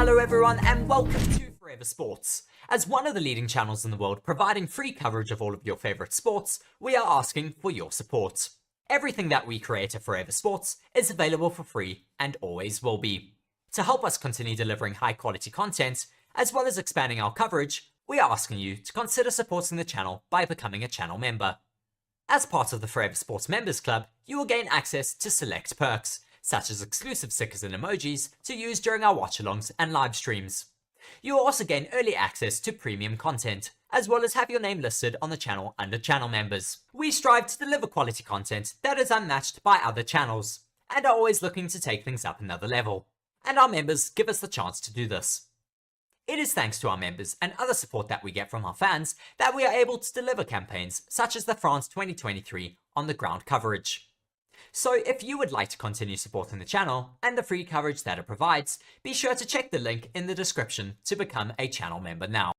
Hello everyone and welcome to Forever Sports. As one of the leading channels in the world providing free coverage of all of your favourite sports, we are asking for your support. Everything that we create at Forever Sports is available for free and always will be. To help us continue delivering high quality content, as well as expanding our coverage, we are asking you to consider supporting the channel by becoming a channel member. As part of the Forever Sports Members Club, you will gain access to select perks, such as exclusive stickers and emojis to use during our watch-alongs and live streams. You will also gain early access to premium content, as well as have your name listed on the channel under channel members. We strive to deliver quality content that is unmatched by other channels, and are always looking to take things up another level. And our members give us the chance to do this. It is thanks to our members and other support that we get from our fans that we are able to deliver campaigns such as the France 2023 on the ground coverage. So if you would like to continue supporting the channel and the free coverage that it provides, be sure to check the link in the description to become a channel member now.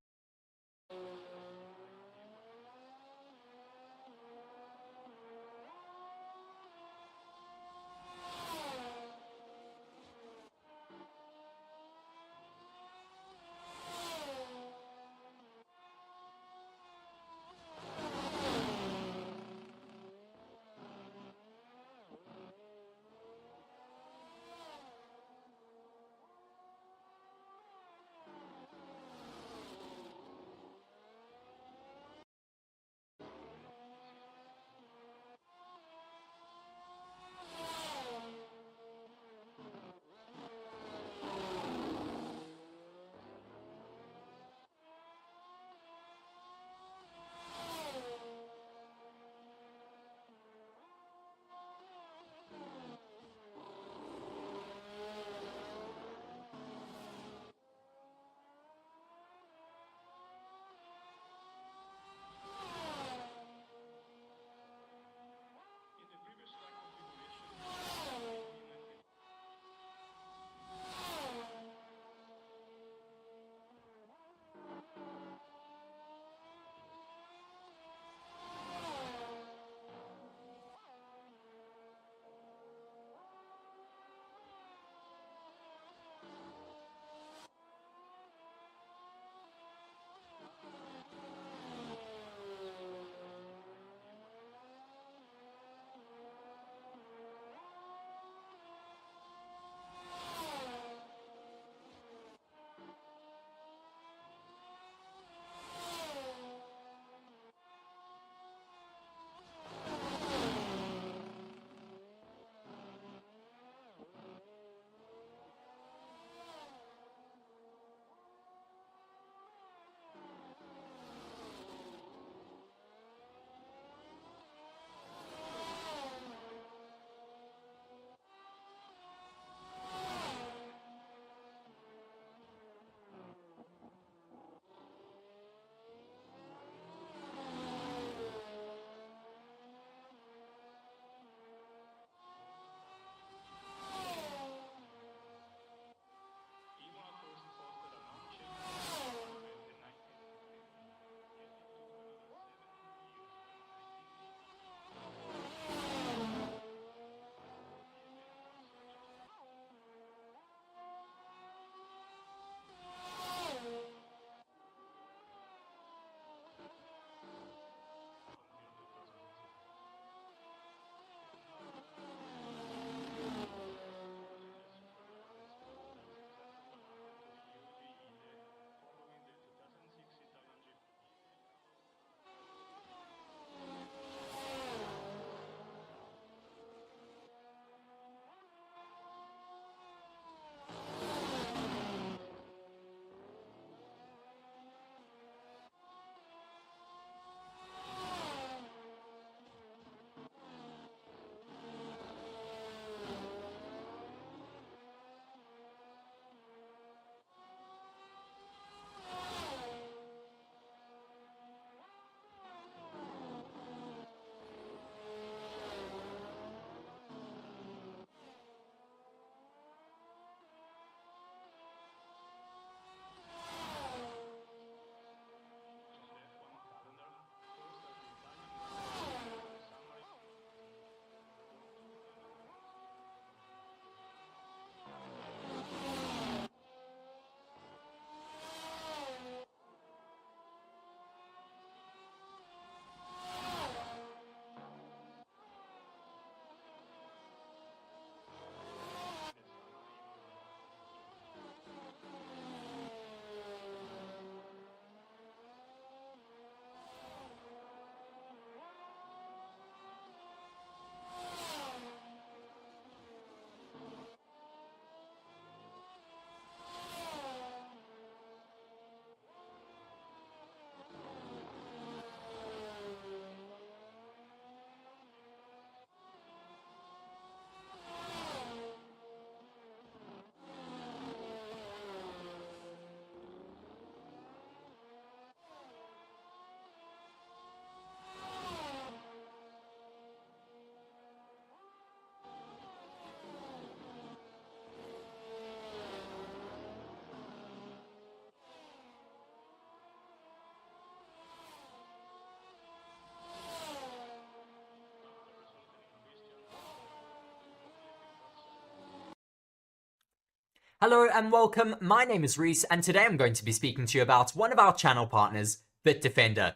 Hello and welcome, my name is Reese and today I'm going to be speaking to you about one of our channel partners, Bitdefender.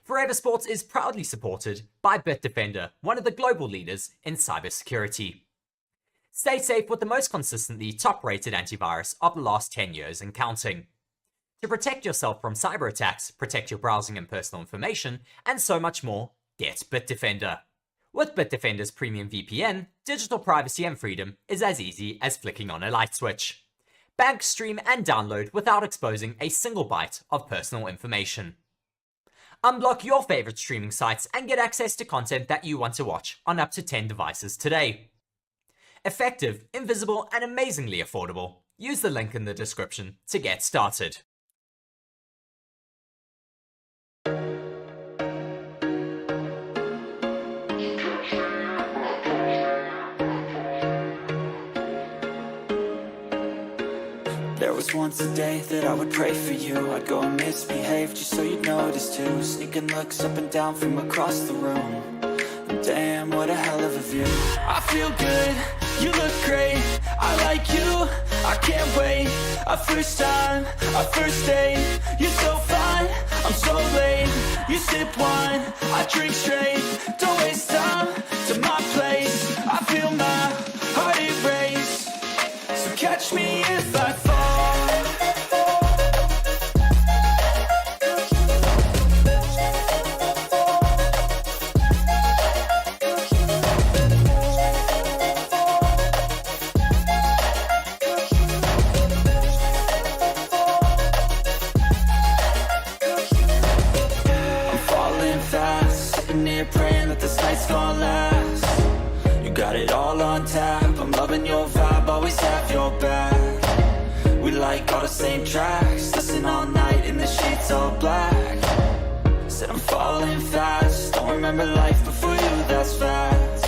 Forever Sports is proudly supported by Bitdefender, one of the global leaders in cybersecurity. Stay safe with the most consistently top-rated antivirus of the last 10 years and counting. To protect yourself from cyber attacks, protect your browsing and personal information, and so much more, get Bitdefender. With Bitdefender's premium VPN, digital privacy and freedom is as easy as flicking on a light switch. Bank, stream, and download without exposing a single byte of personal information. Unblock your favorite streaming sites and get access to content that you want to watch on up to 10 devices today. Effective, invisible, and amazingly affordable. Use the link in the description to get started. There was once a day that I would pray for you. I'd go and misbehave just so you'd notice too. Sneaking looks up and down from across the room. And damn, what a hell of a view. I feel good, you look great, I like you, I can't wait. A first time, a first date, you're so fine, I'm so late. You sip wine, I drink straight. Don't waste time to my place. I feel my heart erase. So catch me if I fall. Praying that this night's gonna last. You got it all on tap, I'm loving your vibe, always have your back. We like all the same tracks, listen all night in the sheets all black. Said I'm falling fast, don't remember life before you, that's fact.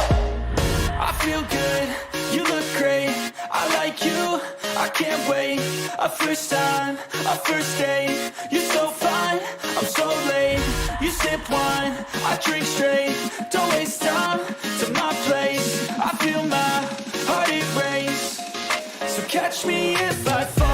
I feel good, you look great, I like you, I can't wait. A first time, a first date, you're so fine, I'm so late. You sip wine, I drink straight. Don't waste time to my place. I feel my heart erase. So catch me if I fall.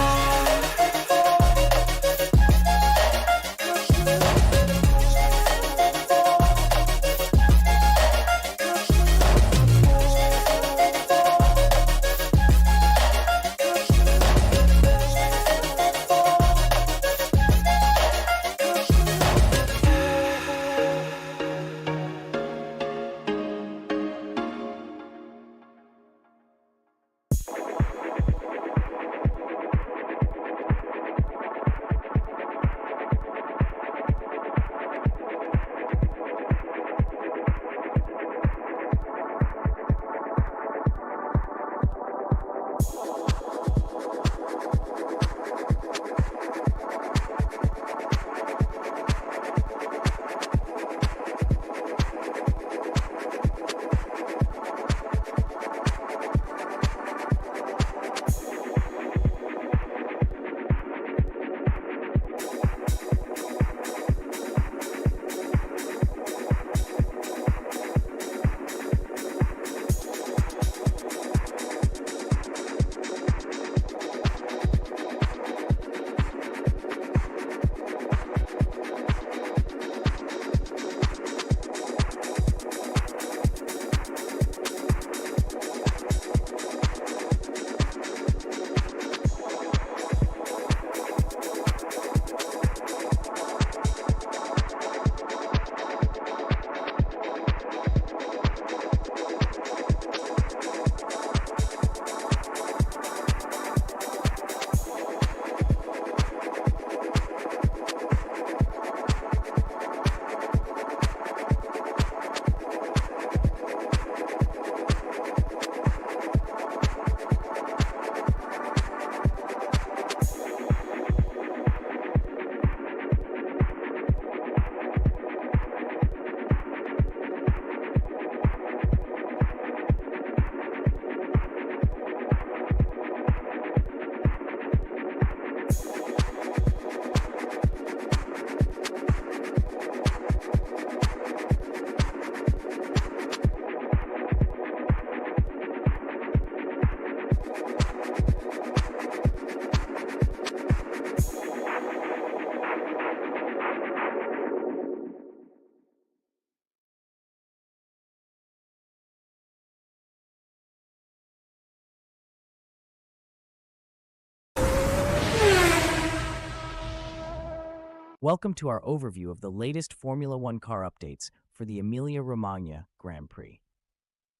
Welcome to our overview of the latest Formula One car updates for the Emilia-Romagna Grand Prix.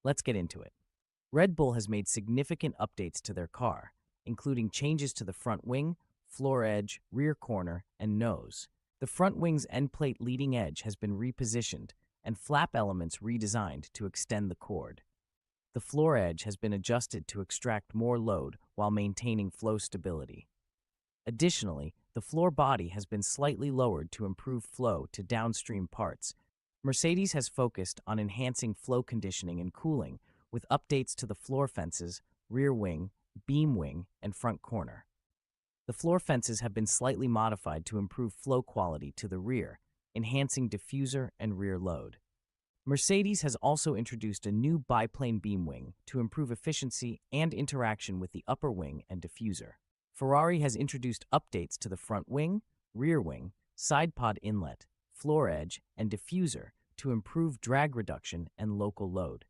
Let's get into it. Red Bull has made significant updates to their car, including changes to the front wing, floor edge, rear corner, and nose. The front wing's end plate leading edge has been repositioned and flap elements redesigned to extend the cord. The floor edge has been adjusted to extract more load while maintaining flow stability. Additionally, the floor body has been slightly lowered to improve flow to downstream parts. Mercedes has focused on enhancing flow conditioning and cooling with updates to the floor fences, rear wing, beam wing, and front corner. The floor fences have been slightly modified to improve flow quality to the rear, enhancing diffuser and rear load. Mercedes has also introduced a new biplane beam wing to improve efficiency and interaction with the upper wing and diffuser. Ferrari has introduced updates to the front wing, rear wing, side pod inlet, floor edge, and diffuser to improve drag reduction and local load.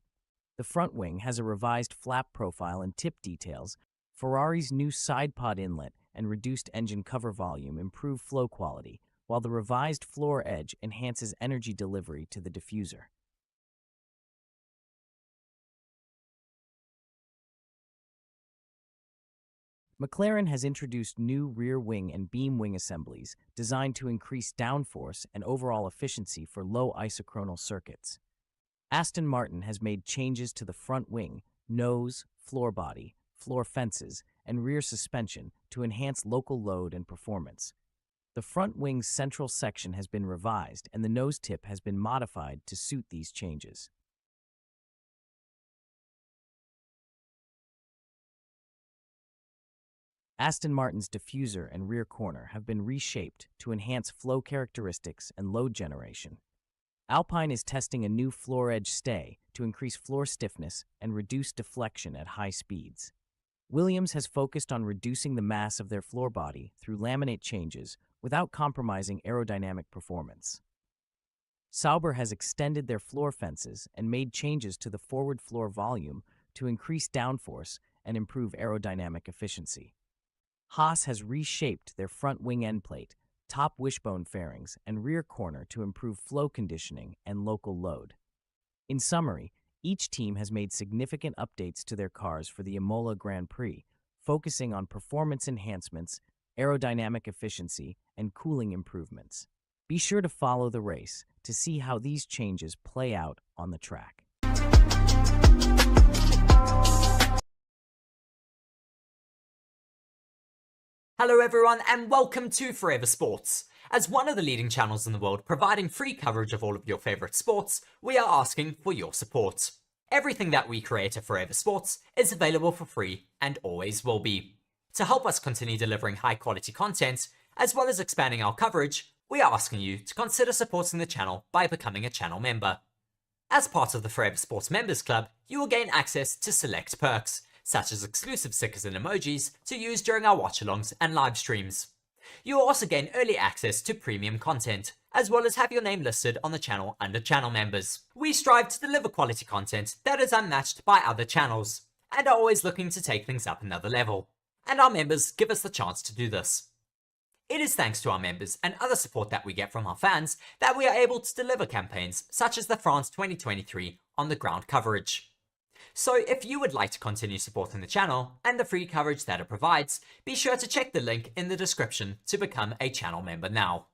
The front wing has a revised flap profile and tip details. Ferrari's new side pod inlet and reduced engine cover volume improve flow quality, while the revised floor edge enhances energy delivery to the diffuser. McLaren has introduced new rear wing and beam wing assemblies designed to increase downforce and overall efficiency for low isochronal circuits. Aston Martin has made changes to the front wing, nose, floor body, floor fences, and rear suspension to enhance local load and performance. The front wing's central section has been revised and the nose tip has been modified to suit these changes. Aston Martin's diffuser and rear corner have been reshaped to enhance flow characteristics and load generation. Alpine is testing a new floor edge stay to increase floor stiffness and reduce deflection at high speeds. Williams has focused on reducing the mass of their floor body through laminate changes without compromising aerodynamic performance. Sauber has extended their floor fences and made changes to the forward floor volume to increase downforce and improve aerodynamic efficiency. Haas has reshaped their front wing end plate, top wishbone fairings, and rear corner to improve flow conditioning and local load. In summary, each team has made significant updates to their cars for the Imola Grand Prix, focusing on performance enhancements, aerodynamic efficiency, and cooling improvements. Be sure to follow the race to see how these changes play out on the track. Hello everyone and welcome to Forever Sports. As one of the leading channels in the world providing free coverage of all of your favourite sports, we are asking for your support. Everything that we create at Forever Sports is available for free and always will be. To help us continue delivering high quality content, as well as expanding our coverage, we are asking you to consider supporting the channel by becoming a channel member. As part of the Forever Sports Members Club, you will gain access to select perks, such as exclusive stickers and emojis to use during our watch-alongs and live streams. You will also gain early access to premium content, as well as have your name listed on the channel under channel members. We strive to deliver quality content that is unmatched by other channels, and are always looking to take things up another level. And our members give us the chance to do this. It is thanks to our members and other support that we get from our fans that we are able to deliver campaigns such as the France 2023 on the ground coverage. So if you would like to continue supporting the channel and the free coverage that it provides, be sure to check the link in the description to become a channel member now.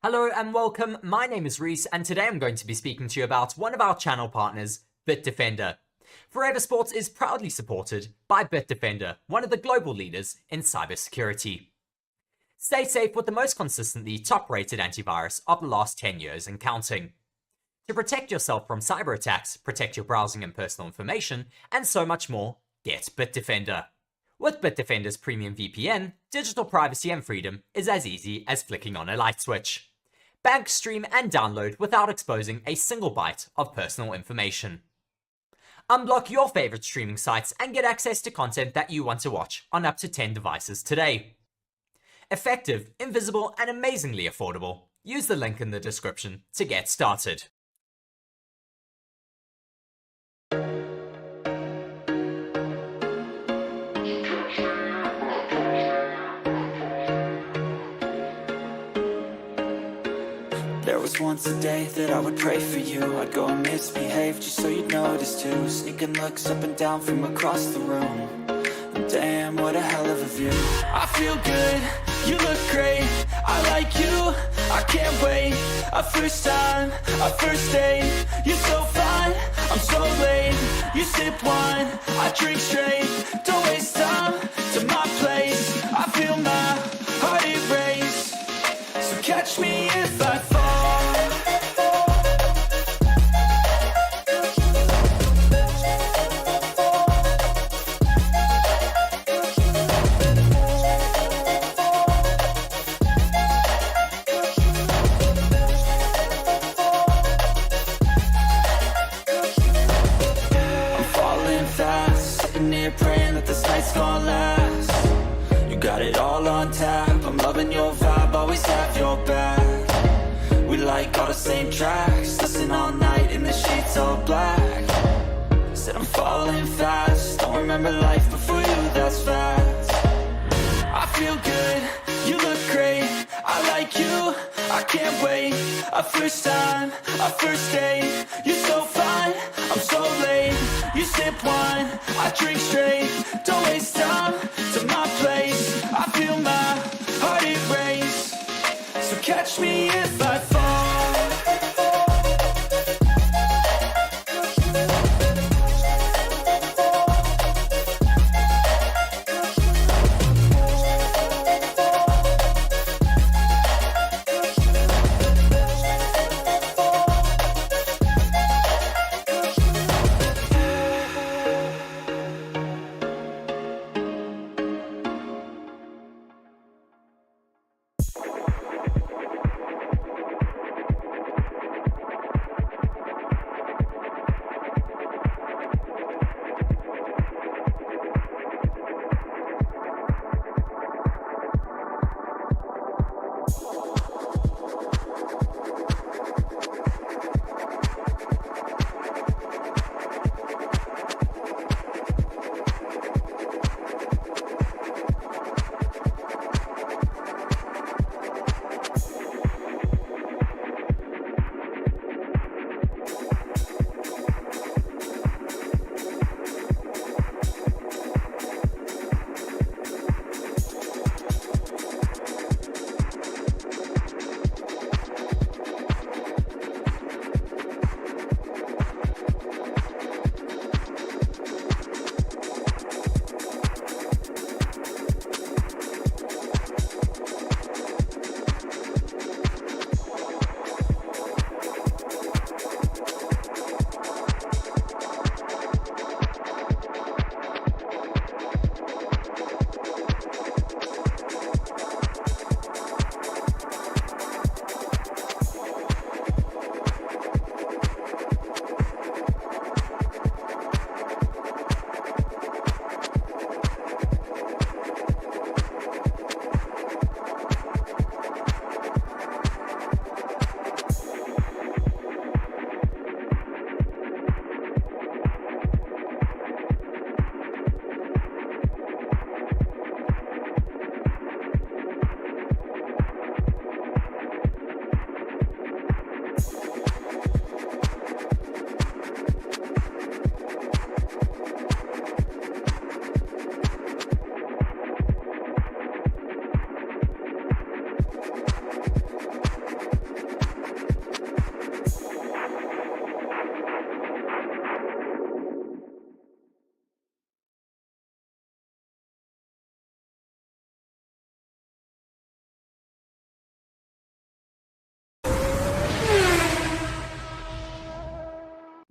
Hello and welcome, my name is Reese and today I'm going to be speaking to you about one of our channel partners, BITDEFENDER. Forever Sports is proudly supported by BITDEFENDER, one of the global leaders in cybersecurity. Stay safe with the most consistently top-rated antivirus of the last 10 years and counting. To protect yourself from cyber attacks, protect your browsing and personal information, and so much more, get BITDEFENDER. With BITDEFENDER's premium VPN, digital privacy and freedom is as easy as flicking on a light switch. Bank, stream, and download without exposing a single byte of personal information. Unblock your favorite streaming sites and get access to content that you want to watch on up to 10 devices today. Effective, invisible, and amazingly affordable. Use the link in the description to get started. There was once a day that I would pray for you. I'd go and misbehave just so you'd notice too. Sneaking looks up and down from across the room. And damn, what a hell of a view. I feel good, you look great, I like you, I can't wait. A first time, a first date. You're so fine, I'm so late. You sip wine, I drink straight. Don't waste time to my place. I feel my heart erase. So catch me if I fall. Praying that this night's gonna last. You got it all on tap, I'm loving your vibe, always have your back. We like all the same tracks, listen all night in the sheets all black. Said I'm falling fast, don't remember life before you, that's facts. I feel good, you look great, I like you, I can't wait. A first time, a first date. You're so fine, I'm so late. You sip wine, I drink straight. Don't waste time to my place. I feel my heart erase. So catch me if I fall.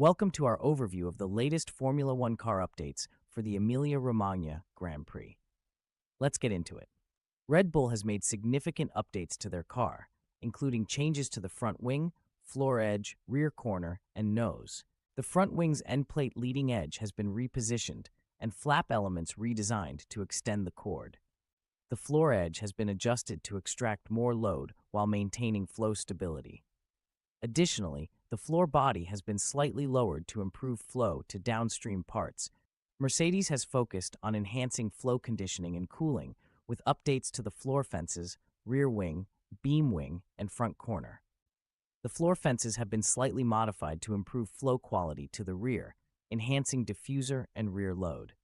Welcome to our overview of the latest Formula One car updates for the Emilia-Romagna Grand Prix. Let's get into it. Red Bull has made significant updates to their car, including changes to the front wing, floor edge, rear corner, and nose. The front wing's end plate leading edge has been repositioned and flap elements redesigned to extend the cord. The floor edge has been adjusted to extract more load while maintaining flow stability. Additionally, the floor body has been slightly lowered to improve flow to downstream parts. Mercedes has focused on enhancing flow conditioning and cooling with updates to the floor fences, rear wing, beam wing, and front corner. The floor fences have been slightly modified to improve flow quality to the rear, enhancing diffuser and rear load.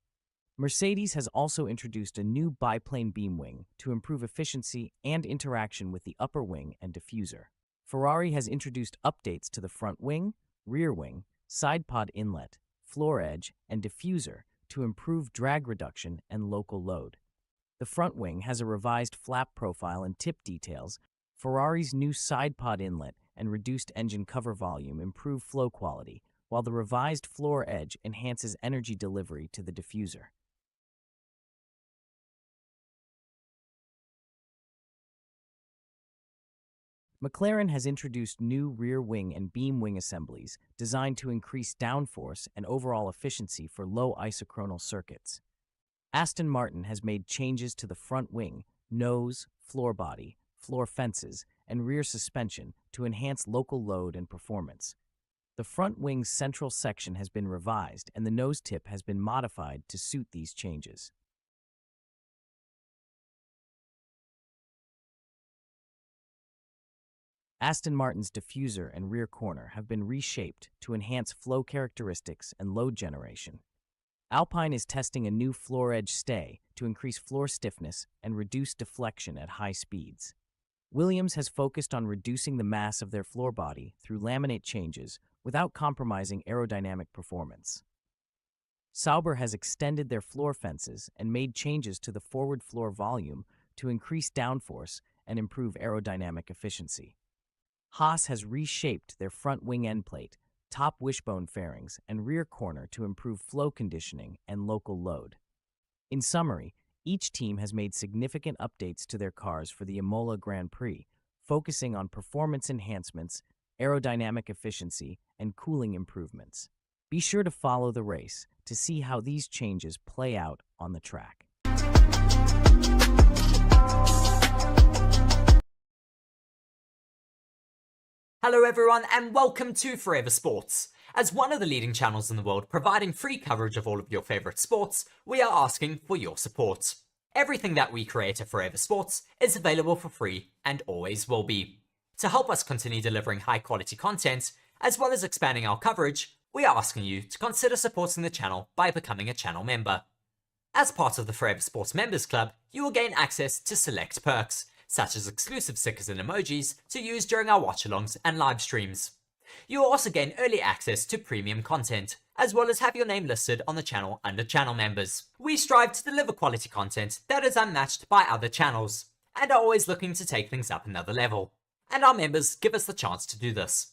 Mercedes has also introduced a new biplane beam wing to improve efficiency and interaction with the upper wing and diffuser. Ferrari has introduced updates to the front wing, rear wing, side pod inlet, floor edge, and diffuser to improve drag reduction and local load. The front wing has a revised flap profile and tip details. Ferrari's new side pod inlet and reduced engine cover volume improve flow quality, while the revised floor edge enhances energy delivery to the diffuser. McLaren has introduced new rear wing and beam wing assemblies designed to increase downforce and overall efficiency for low isochronal circuits. Aston Martin has made changes to the front wing, nose, floor body, floor fences, and rear suspension to enhance local load and performance. The front wing's central section has been revised and the nose tip has been modified to suit these changes. Aston Martin's diffuser and rear corner have been reshaped to enhance flow characteristics and load generation. Alpine is testing a new floor edge stay to increase floor stiffness and reduce deflection at high speeds. Williams has focused on reducing the mass of their floor body through laminate changes without compromising aerodynamic performance. Sauber has extended their floor fences and made changes to the forward floor volume to increase downforce and improve aerodynamic efficiency. Haas has reshaped their front wing end plate, top wishbone fairings, and rear corner to improve flow conditioning and local load. In summary, each team has made significant updates to their cars for the Imola Grand Prix, focusing on performance enhancements, aerodynamic efficiency, and cooling improvements. Be sure to follow the race to see how these changes play out on the track. Hello everyone and welcome to Forever Sports. As one of the leading channels in the world providing free coverage of all of your favourite sports, we are asking for your support. Everything that we create at Forever Sports is available for free and always will be. To help us continue delivering high quality content, as well as expanding our coverage, we are asking you to consider supporting the channel by becoming a channel member. As part of the Forever Sports Members Club, you will gain access to select perks, such as exclusive stickers and emojis to use during our watch-alongs and live streams. You will also gain early access to premium content, as well as have your name listed on the channel under channel members. We strive to deliver quality content that is unmatched by other channels, and are always looking to take things up another level. And our members give us the chance to do this.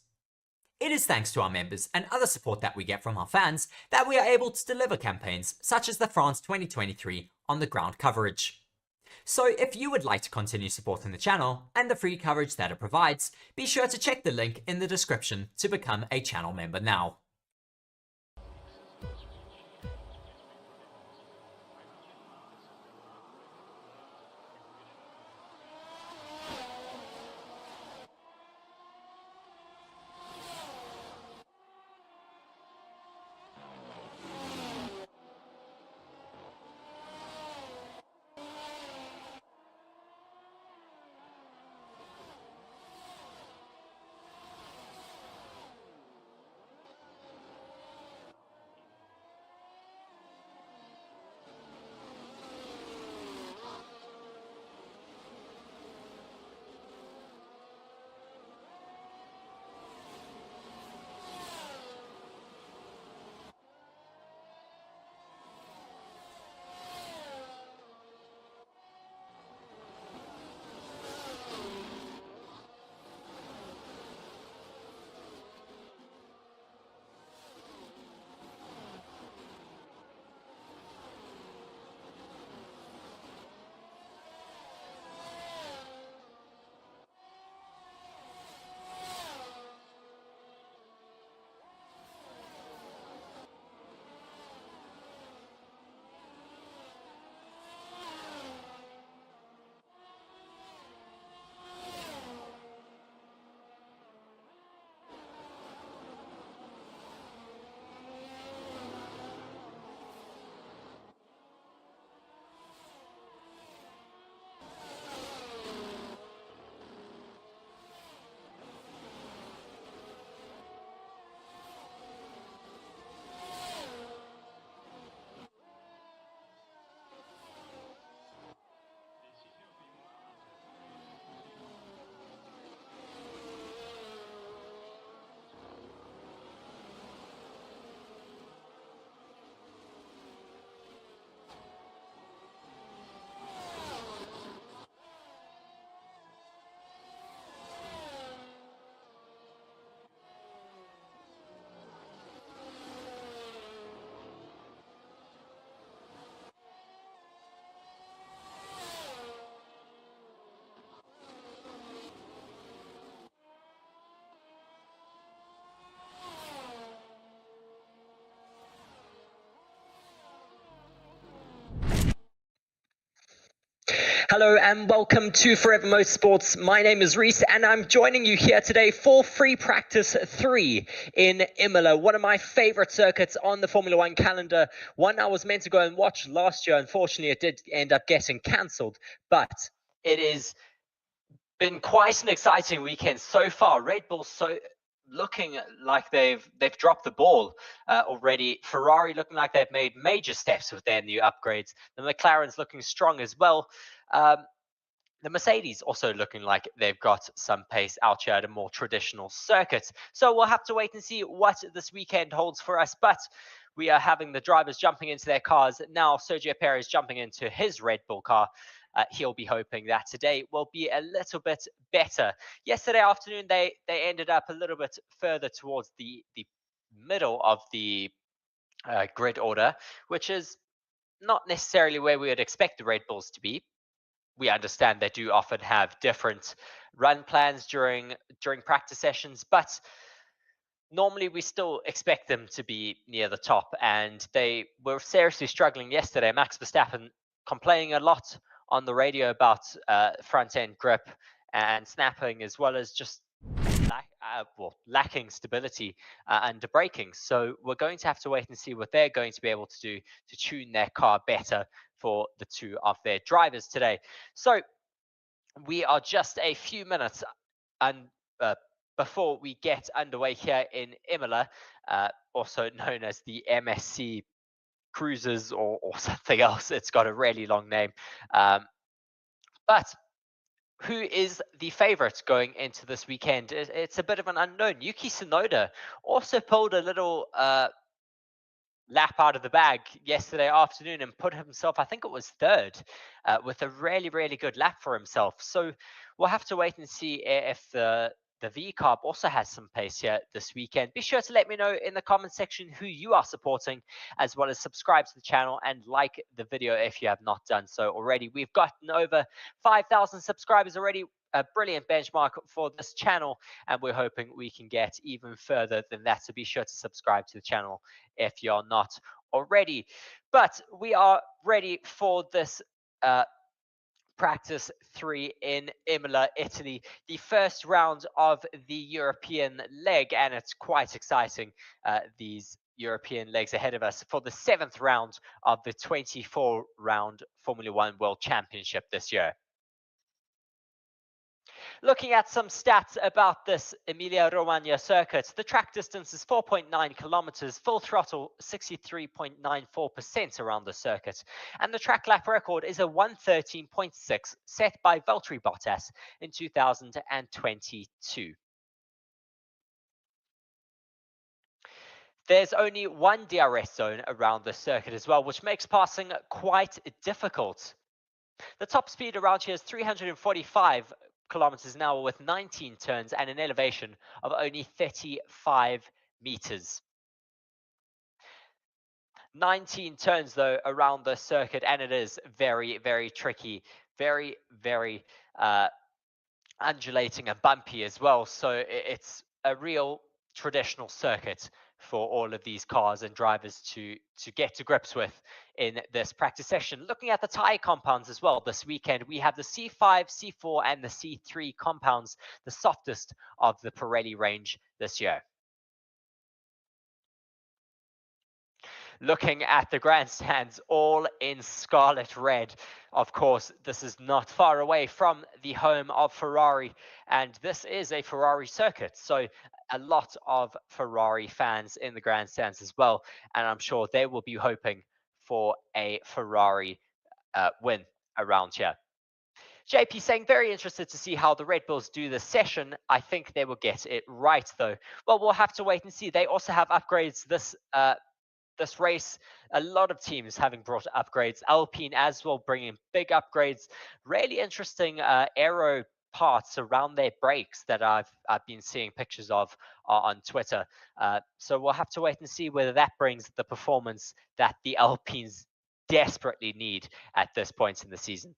It is thanks to our members and other support that we get from our fans that we are able to deliver campaigns such as the France 2023 on the ground coverage. So if you would like to continue supporting the channel and the free coverage that it provides, be sure to check the link in the description to become a channel member now. Hello and welcome to Forever Motorsports. My name is Reese and I'm joining you here today for Free Practice 3 in Imola, one of my favorite circuits on the Formula One calendar. One I was meant to go and watch last year. Unfortunately, it did end up getting cancelled, but it has been quite an exciting weekend so far. Red Bull looking like they've dropped the ball already. Ferrari looking like they've made major steps with their new upgrades. The McLaren's looking strong as well. The Mercedes also looking like they've got some pace out here at a more traditional circuit. So we'll have to wait and see what this weekend holds for us. But we are having the drivers jumping into their cars. Now Sergio Perez jumping into his Red Bull car. He'll be hoping that today will be a little bit better. Yesterday afternoon, they ended up a little bit further towards the middle of the grid order, which is not necessarily where we would expect the Red Bulls to be. We understand they do often have different run plans during practice sessions, but normally we still expect them to be near the top, and they were seriously struggling yesterday. Max Verstappen complaining a lot on the radio about front end grip and snapping, as well as just lacking stability under braking. So we're going to have to wait and see what they're going to be able to do to tune their car better for the two of their drivers today. So we are just a few minutes before we get underway here in Imola, also known as the MSC Cruises or something else. It's got a really long name. But who is the favorite going into this weekend? It's a bit of an unknown. Yuki Tsunoda also pulled a little lap out of the bag yesterday afternoon and put himself, I think it was third, with a really, really good lap for himself. So we'll have to wait and see if the V-Carb also has some pace here this weekend. Be sure to let me know in the comment section who you are supporting, as well as subscribe to the channel and like the video if you have not done so already. We've gotten over 5,000 subscribers already. A brilliant benchmark for this channel, and we're hoping we can get even further than that. So be sure to subscribe to the channel if you're not already. But we are ready for this Practice 3 in Imola, Italy, the first round of the European leg, and it's quite exciting, these European legs ahead of us for the 7th round of the 24-round Formula One World Championship this year. Looking at some stats about this Emilia-Romagna circuit, the track distance is 4.9 kilometers, full throttle 63.94% around the circuit, and the track lap record is a 113.6 set by Valtteri Bottas in 2022. There's only one DRS zone around the circuit as well, which makes passing quite difficult. The top speed around here is 345 kilometers an hour with 19 turns and an elevation of only 35 meters. 19 turns though around the circuit, and it is very, very tricky, very, very undulating and bumpy as well. So it's a real traditional circuit for all of these cars and drivers to get to grips with in this practice session. Looking at the tire compounds as well this weekend, we have the C5, C4 and the C3 compounds, the softest of the Pirelli range this year. Looking at the grandstands, all in scarlet red. Of course, this is not far away from the home of Ferrari, and this is a Ferrari circuit, so a lot of Ferrari fans in the grandstands as well, and I'm sure they will be hoping for a Ferrari win around here. JP saying, very interested to see how the Red Bulls do this session. I think they will get it right, though. Well, we'll have to wait and see. They also have upgrades this race. A lot of teams having brought upgrades. Alpine as well bringing big upgrades. Really interesting aero parts around their brakes that I've been seeing pictures of on Twitter. So we'll have to wait and see whether that brings the performance that the Alpines desperately need at this point in the season.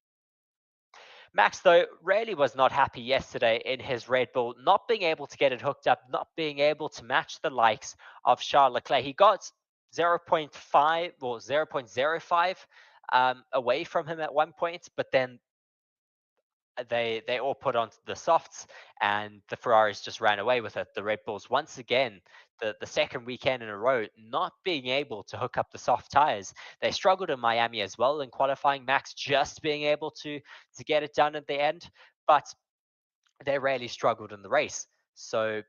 Max, though, really was not happy yesterday in his Red Bull, not being able to get it hooked up, not being able to match the likes of Charles Leclerc. He got 0.5 or 0.05 away from him at one point, but then they all put onto the softs, and the Ferraris just ran away with it. The Red Bulls, once again, the second weekend in a row, not being able to hook up the soft tires. They struggled in Miami as well in qualifying. Max just being able to get it done at the end, but they really struggled in the race. So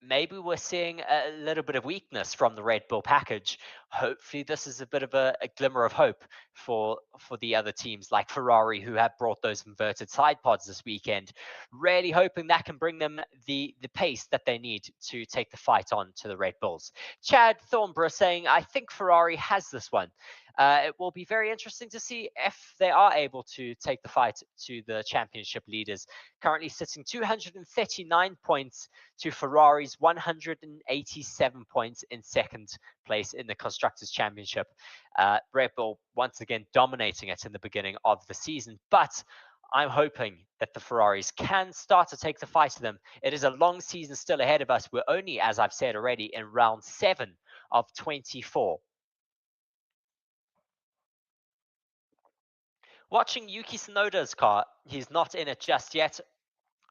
maybe we're seeing a little bit of weakness from the Red Bull package. Hopefully, this is a bit of a glimmer of hope for the other teams like Ferrari, who have brought those inverted side pods this weekend. Really hoping that can bring them the pace that they need to take the fight on to the Red Bulls. Chad Thornborough saying, I think Ferrari has this one. It will be very interesting to see if they are able to take the fight to the championship leaders, currently sitting 239 points to Ferrari's 187 points in second place in the Constructors' Championship. Red Bull once again dominating it in the beginning of the season, but I'm hoping that the Ferraris can start to take the fight to them. It is a long season still ahead of us. We're only, as I've said already, in round 7 of 24. Watching Yuki Tsunoda's car, he's not in it just yet,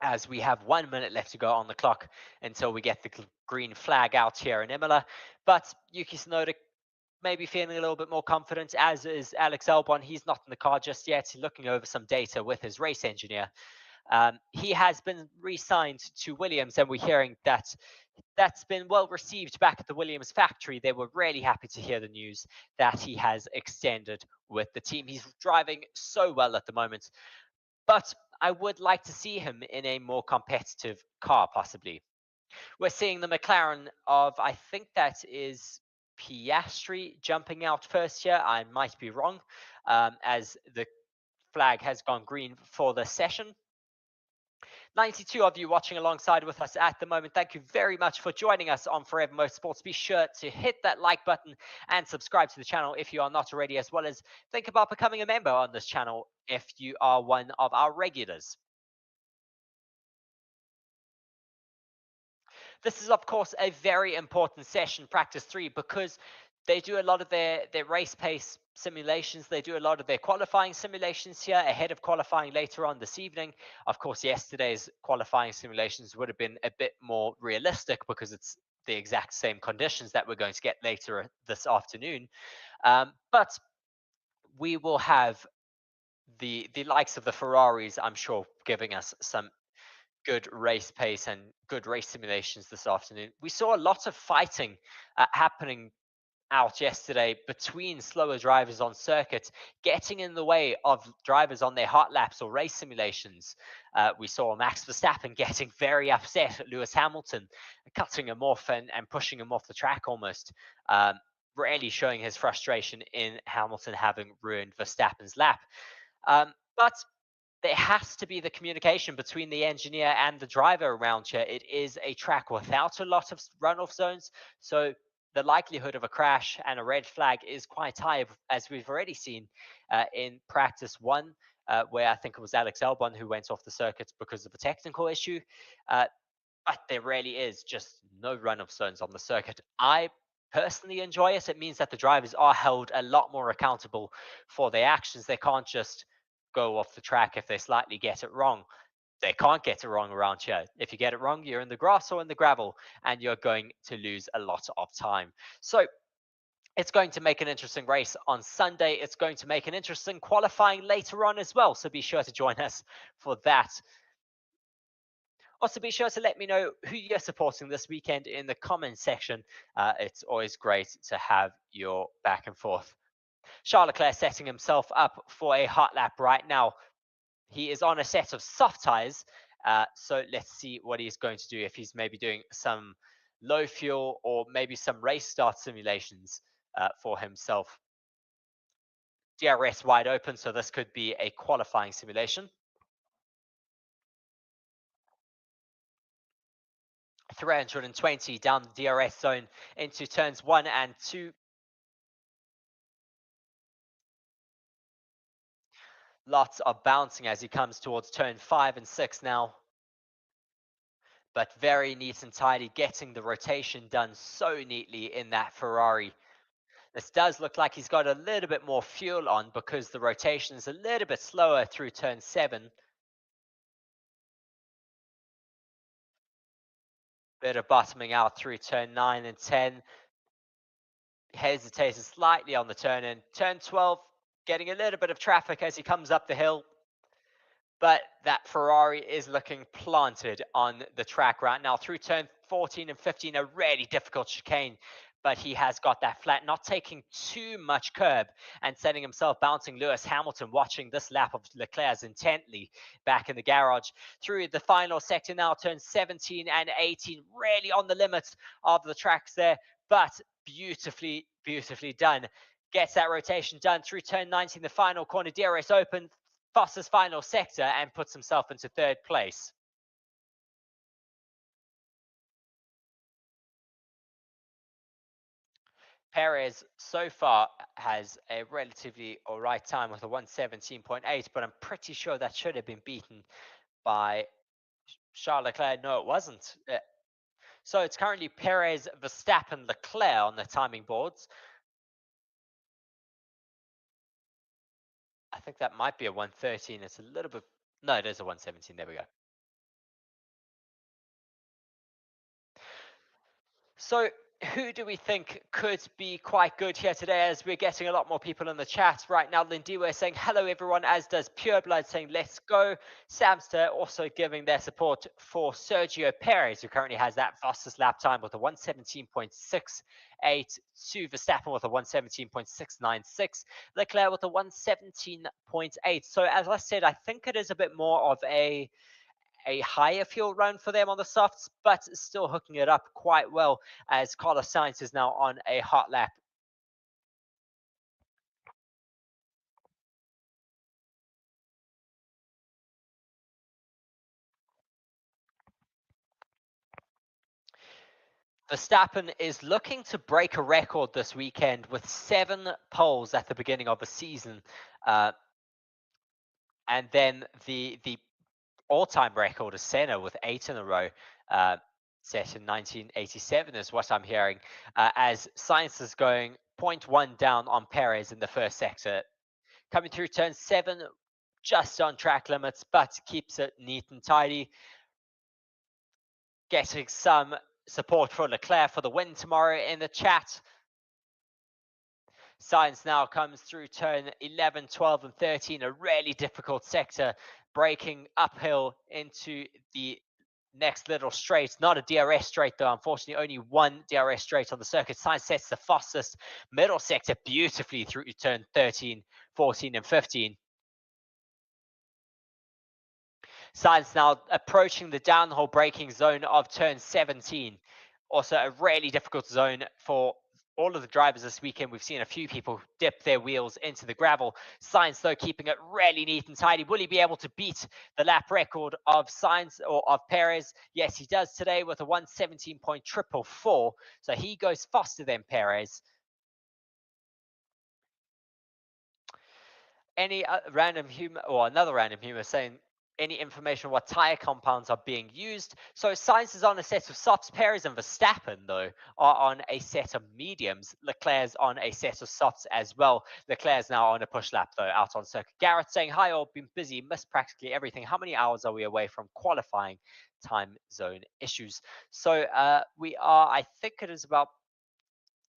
as we have 1 minute left to go on the clock until we get the green flag out here in Imola. But Yuki Tsunoda maybe feeling a little bit more confident, as is Alex Albon. He's not in the car just yet. He's looking over some data with his race engineer. He has been re-signed to Williams, and we're hearing that that's been well received back at the Williams factory. They were really happy to hear the news that he has extended with the team. He's driving so well at the moment, but I would like to see him in a more competitive car, possibly. We're seeing the McLaren of, I think that is Piastri, jumping out first here. I might be wrong, as the flag has gone green for the session. 92 of you watching alongside with us at the moment. Thank you very much for joining us on Forever Motorsports. Be sure to hit that like button and subscribe to the channel if you are not already, as well as think about becoming a member on this channel if you are one of our regulars. This is, of course, a very important session, Practice 3, because they do a lot of their race pace simulations. They do a lot of their qualifying simulations here ahead of qualifying later on this evening. Of course, yesterday's qualifying simulations would have been a bit more realistic because it's the exact same conditions that we're going to get later this afternoon. But we will have the likes of the Ferraris, I'm sure, giving us some good race pace and good race simulations this afternoon. We saw a lot of fighting happening out yesterday between slower drivers on circuit, getting in the way of drivers on their hot laps or race simulations. We saw Max Verstappen getting very upset at Lewis Hamilton, cutting him off and pushing him off the track almost, really showing his frustration in Hamilton having ruined Verstappen's lap. But there has to be the communication between the engineer and the driver around here. It is a track without a lot of runoff zones, so the likelihood of a crash and a red flag is quite high, as we've already seen in practice 1, where I think it was Alex Albon who went off the circuit because of a technical issue. But there really is just no runoff zones on the circuit. I personally enjoy it. It means that the drivers are held a lot more accountable for their actions. They can't just go off the track if they slightly get it wrong. They can't get it wrong around here. If you get it wrong, you're in the grass or in the gravel, and you're going to lose a lot of time. So it's going to make an interesting race on Sunday. It's going to make an interesting qualifying later on as well. So be sure to join us for that. Also, be sure to let me know who you're supporting this weekend in the comments section. It's always great to have your back and forth. Charles Leclerc setting himself up for a hot lap right now. He is on a set of soft tires, so let's see what he's going to do, if he's maybe doing some low fuel or maybe some race start simulations for himself. DRS wide open, so this could be a qualifying simulation. 320 down the DRS zone into turns 1 and 2. Lots of bouncing as he comes towards turn 5 and 6 now. But very neat and tidy, getting the rotation done so neatly in that Ferrari. This does look like he's got a little bit more fuel on because the rotation is a little bit slower through turn 7. Bit of bottoming out through turn 9 and 10. Hesitated slightly on the turn in. Turn 12, getting a little bit of traffic as he comes up the hill. But that Ferrari is looking planted on the track right now. Through turn 14 and 15, a really difficult chicane. But he has got that flat, not taking too much curb and setting himself, bouncing Lewis Hamilton, watching this lap of Leclerc's intently back in the garage. Through the final sector now, turns 17 and 18, really on the limits of the tracks there, but beautifully, beautifully done. Gets that rotation done through turn 19, the final corner, DRS open, fastest final sector, and puts himself into third place. Perez so far has a relatively all right time with a 1:17.8, but I'm pretty sure that should have been beaten by Charles Leclerc. No, it wasn't. So it's currently Perez, Verstappen, Leclerc on the timing boards. I think that might be a 1:13. It's a little bit... No, it is a 1:17. There we go. So who do we think could be quite good here today, as we're getting a lot more people in the chat right now? Lindiwe saying hello everyone, as does Pureblood saying let's go. Samster also giving their support for Sergio Perez, who currently has that fastest lap time with a 1:17.68, to Verstappen with a 1:17.696, Leclerc with a 1:17.8. So as I said, I think it is a bit more of a higher fuel run for them on the softs, but still hooking it up quite well, as Carlos Sainz is now on a hot lap. Verstappen is looking to break a record this weekend with 7 poles at the beginning of the season, and then the all-time record is Senna with 8 in a row, set in 1987 is what I'm hearing, as Sainz is going 0.1 down on Perez in the first sector. Coming through turn 7, just on track limits, but keeps it neat and tidy. Getting some support for Leclerc for the win tomorrow in the chat. Sainz now comes through turn 11, 12, and 13, a really difficult sector, breaking uphill into the next little straight. Not a DRS straight though, unfortunately, only one DRS straight on the circuit. Sainz sets the fastest middle sector beautifully through turn 13, 14, and 15. Sainz now approaching the downhill braking zone of turn 17. Also a really difficult zone for all of the drivers this weekend. We've seen a few people dip their wheels into the gravel. Sainz, though, keeping it really neat and tidy. Will he be able to beat the lap record of Sainz or of Perez? Yes, he does today with a 1:17.444. So he goes faster than Perez. Any random humor, or another random humor saying, any information on what tire compounds are being used? So Sainz is on a set of softs. Perez and Verstappen, though, are on a set of mediums. Leclerc's on a set of softs as well. Leclerc's now on a push lap, though, out on circuit. Garrett saying, hi all, been busy, missed practically everything. How many hours are we away from qualifying? Time zone issues. So we are, I think it is about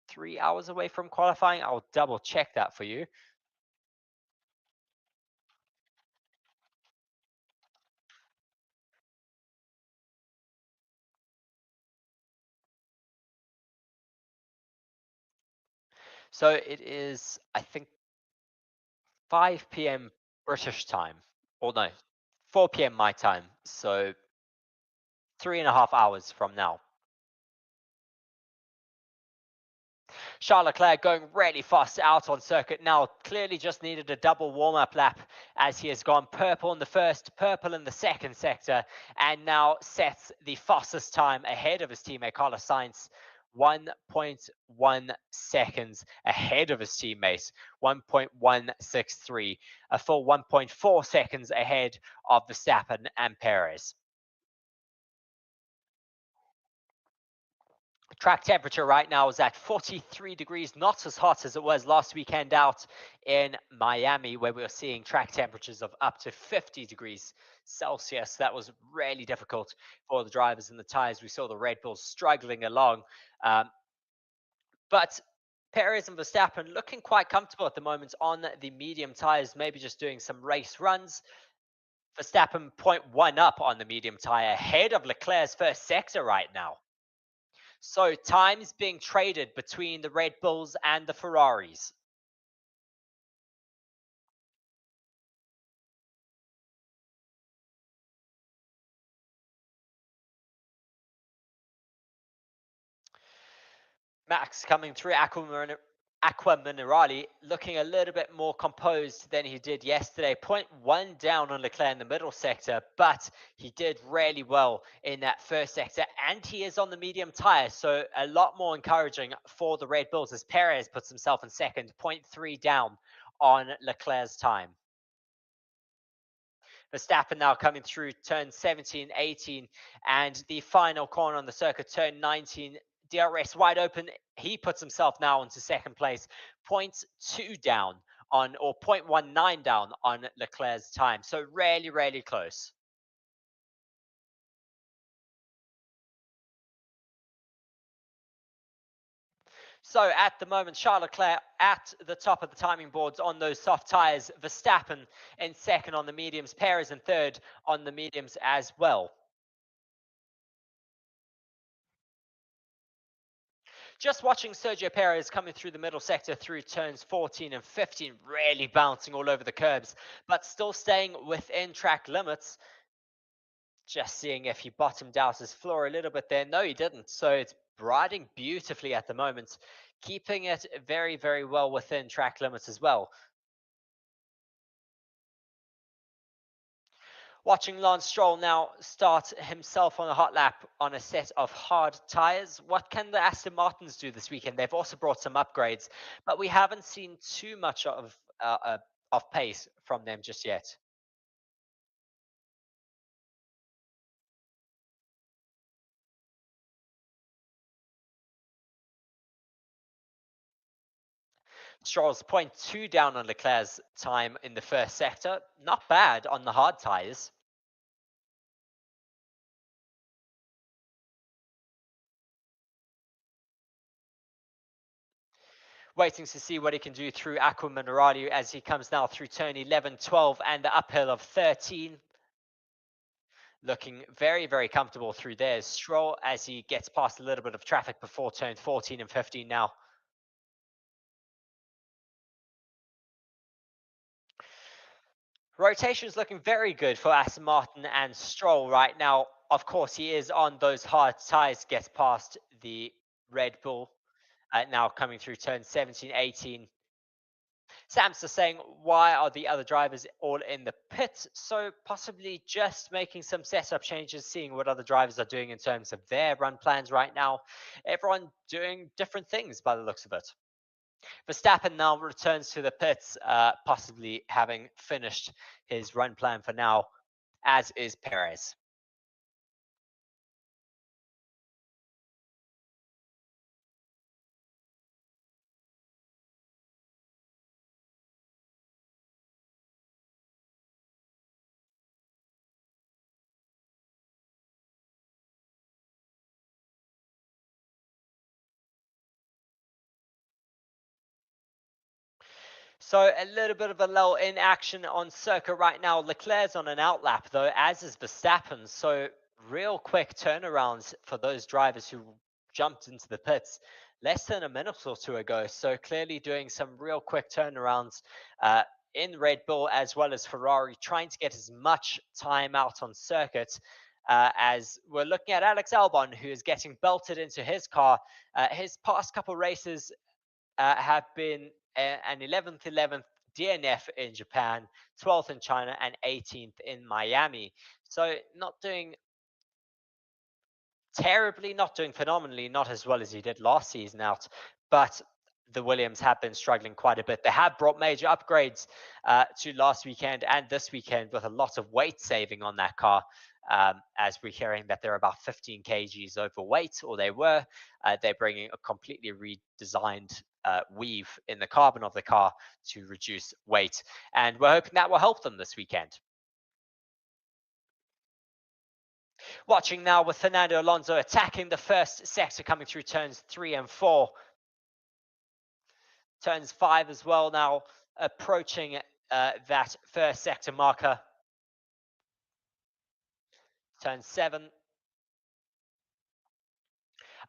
3 hours away from qualifying. I'll double check that for you. So it is, I think, 5 p.m. British time, or no, 4 p.m. my time. So 3.5 hours from now. Charles Leclerc going really fast out on circuit now. Clearly just needed a double warm-up lap, as he has gone purple in the first, purple in the second sector, and now sets the fastest time ahead of his teammate Carlos Sainz. 1.1 seconds ahead of his teammates, 1.163, a full 1.4 seconds ahead of Verstappen and Perez. Track temperature right now is at 43 degrees, not as hot as it was last weekend out in Miami, where we were seeing track temperatures of up to 50 degrees Celsius. That was really difficult for the drivers and the tires. We saw the Red Bulls struggling along. But Perez and Verstappen looking quite comfortable at the moment on the medium tires, maybe just doing some race runs. Verstappen 0.1 up on the medium tire, ahead of Leclerc's first sector right now. So time's being traded between the Red Bulls and the Ferraris. Max coming through Aqua Minerali, looking a little bit more composed than he did yesterday. 0.1 down on Leclerc in the middle sector, but he did really well in that first sector, and he is on the medium tire, so a lot more encouraging for the Red Bulls as Perez puts himself in second, 0.3 down on Leclerc's time. Verstappen now coming through turn 17, 18, and the final corner on the circuit, turn 19. DRS wide open. He puts himself now into second place, 0.2 down on, or 0.19 down on Leclerc's time. So really, really close. So at the moment, Charles Leclerc at the top of the timing boards on those soft tyres. Verstappen in second on the mediums. Perez in third on the mediums as well. Just watching Sergio Perez coming through the middle sector through turns 14 and 15, really bouncing all over the curbs, but still staying within track limits. Just seeing if he bottomed out his floor a little bit there. No, he didn't. So it's riding beautifully at the moment, keeping it very, very well within track limits as well. Watching Lance Stroll now start himself on a hot lap on a set of hard tyres. What can the Aston Martins do this weekend? They've also brought some upgrades, but we haven't seen too much of pace from them just yet. Stroll's 0.2 down on Leclerc's time in the first sector. Not bad on the hard tyres. Waiting to see what he can do through Aqua Minerali as he comes now through turn 11, 12, and the uphill of 13. Looking very, very comfortable through there. Stroll as he gets past a little bit of traffic before turn 14 and 15 now. Rotation is looking very good for Aston Martin and Stroll right now. Of course, he is on those hard tyres, gets past the Red Bull. Now coming through turn 17, 18. Sam's just saying, why are the other drivers all in the pit? So possibly just making some setup changes, seeing what other drivers are doing in terms of their run plans right now. Everyone doing different things by the looks of it. Verstappen now returns to the pits, possibly having finished his run plan for now, as is Perez. So a little bit of a lull in action on circuit right now. Leclerc's on an outlap though, as is Verstappen. So real quick turnarounds for those drivers who jumped into the pits less than a minute or two ago. So clearly doing some real quick turnarounds in Red Bull as well as Ferrari, trying to get as much time out on circuit. As we're looking at Alex Albon, who is getting belted into his car. His past couple races have been an 11th DNF in Japan, 12th in China, and 18th in Miami. So not doing terribly, not doing phenomenally, not as well as he did last season out, but the Williams have been struggling quite a bit. They have brought major upgrades to last weekend and this weekend with a lot of weight saving on that car. as we're hearing that they're about 15 kgs overweight, or they were. They're bringing a completely redesigned weave in the carbon of the car to reduce weight, and we're hoping that will help them this weekend. Watching now with Fernando Alonso attacking the first sector, coming through turns 3 and 4. Turns 5 as well now, approaching that first sector marker. Turn 7.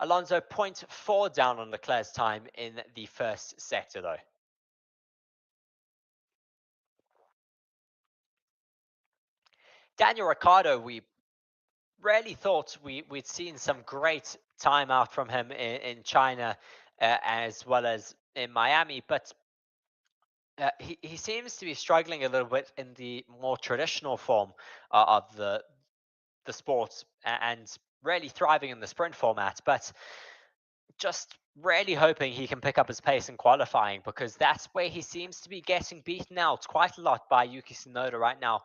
Alonso 0.4 down on Leclerc's time in the first sector though. Daniel Ricciardo, we really thought we'd seen some great time out from him in China as well as in Miami, but he seems to be struggling a little bit in the more traditional form of the sport, and really thriving in the sprint format, but just really hoping he can pick up his pace in qualifying, because that's where he seems to be getting beaten out quite a lot by Yuki Tsunoda right now.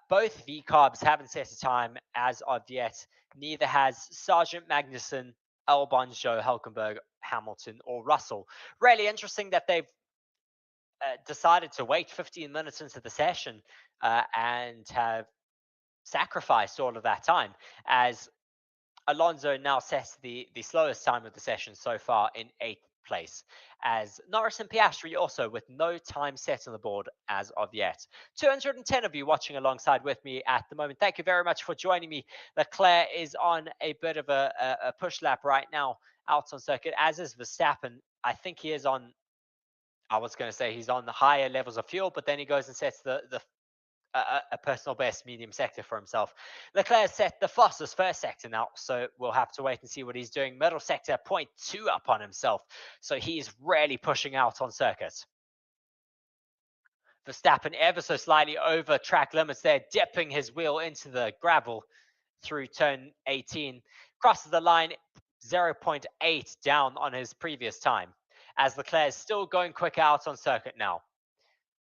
Both V-Carbs haven't set a time as of yet. Neither has Sargent Magnussen, Albon, Zhou, Hülkenberg, Hamilton, or Russell. Really interesting that they've decided to wait 15 minutes into the session and have sacrificed all of that time, as Alonso now sets the slowest time of the session so far in 8th place, as Norris and Piastri also with no time set on the board as of yet. 210 of you watching alongside with me at the moment. Thank you very much for joining me. Leclerc is on a bit of a push lap right now out on circuit, as is Verstappen. I think he is on, I was going to say he's on the higher levels of fuel, but then he goes and sets a personal best medium sector for himself. Leclerc set the fastest first sector now, so we'll have to wait and see what he's doing. Middle sector 0.2 up on himself, so he's really pushing out on circuit. Verstappen ever so slightly over track limits there, dipping his wheel into the gravel through turn 18. Crosses the line 0.8 down on his previous time, as Leclerc is still going quick out on circuit now.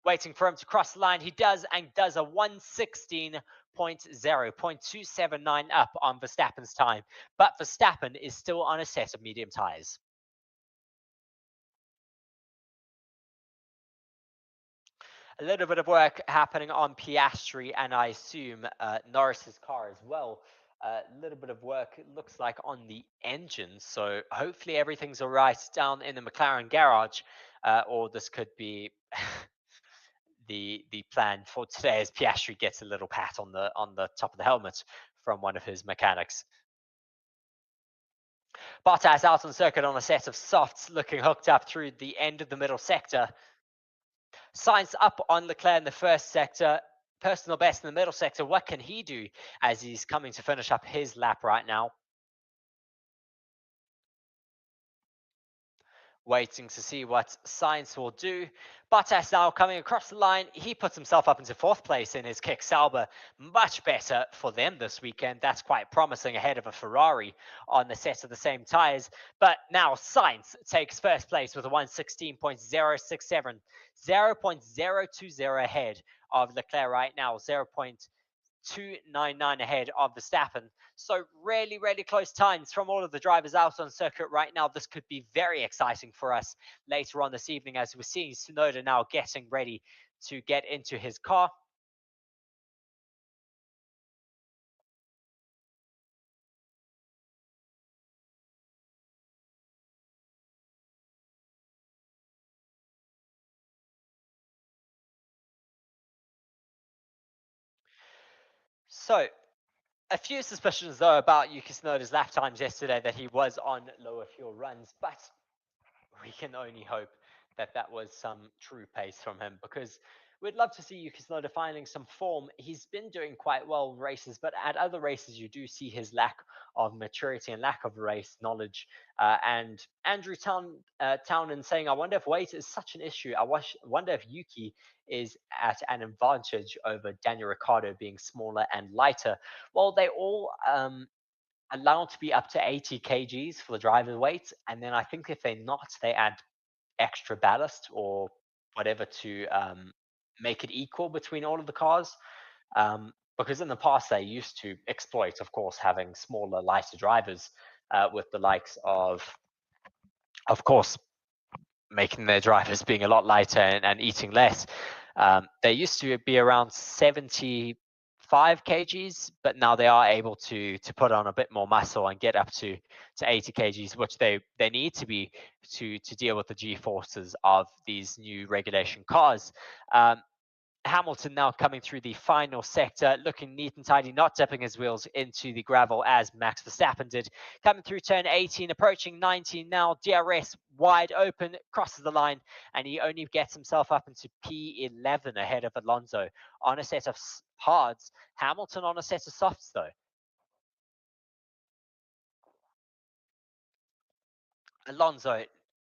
Waiting for him to cross the line. He does, and does a 1:16.0, 0.279 up on Verstappen's time. But Verstappen is still on a set of medium tyres. A little bit of work happening on Piastri, and I assume Norris's car as well. A little bit of work, it looks like, on the engine. So hopefully everything's all right down in the McLaren garage, or this could be the plan for today, as Piastri gets a little pat on the top of the helmet from one of his mechanics. Bottas out on circuit on a set of softs, looking hooked up through the end of the middle sector. Sainz up on Leclerc in the first sector. Personal best in the middle sector. What can he do as he's coming to finish up his lap right now? Waiting to see what Sainz will do. Bottas now coming across the line. He puts himself up into 4th place in his kick Sauber. Much better for them this weekend. That's quite promising, ahead of a Ferrari on the set of the same tyres. But now Sainz takes 1st place with a 1:16.067. 0.020 ahead of Leclerc right now. 0.299 ahead of Verstappen. So really, really close times from all of the drivers out on circuit right now. This could be very exciting for us later on this evening, as we're seeing Tsunoda now getting ready to get into his car. So a few suspicions, though, about Yuki Tsunoda's lap times yesterday, that he was on lower fuel runs, but we can only hope that that was some true pace from him, because we'd love to see Yuki Tsunoda finding some form. He's been doing quite well in races, but at other races you do see his lack of maturity and lack of race knowledge. And Andrew Townend saying, I wonder if weight is such an issue. I wonder if Yuki is at an advantage over Daniel Ricciardo being smaller and lighter. Well, they all allowed to be up to 80 kgs for the driver's weight, and then I think if they're not, they add extra ballast or whatever to make it equal between all of the cars. because in the past they used to exploit, of course, having smaller, lighter drivers with the likes of course, making their drivers being a lot lighter and eating less. They used to be around 75 kgs, but now they are able to put on a bit more muscle and get up to 80 kgs, which they need to be to deal with the G-forces of these new regulation cars. Hamilton now coming through the final sector, looking neat and tidy, not dipping his wheels into the gravel as Max Verstappen did. Coming through turn 18, approaching 19 now, DRS wide open, crosses the line, and he only gets himself up into P11 ahead of Alonso on a set of hards. Hamilton on a set of softs though. Alonso,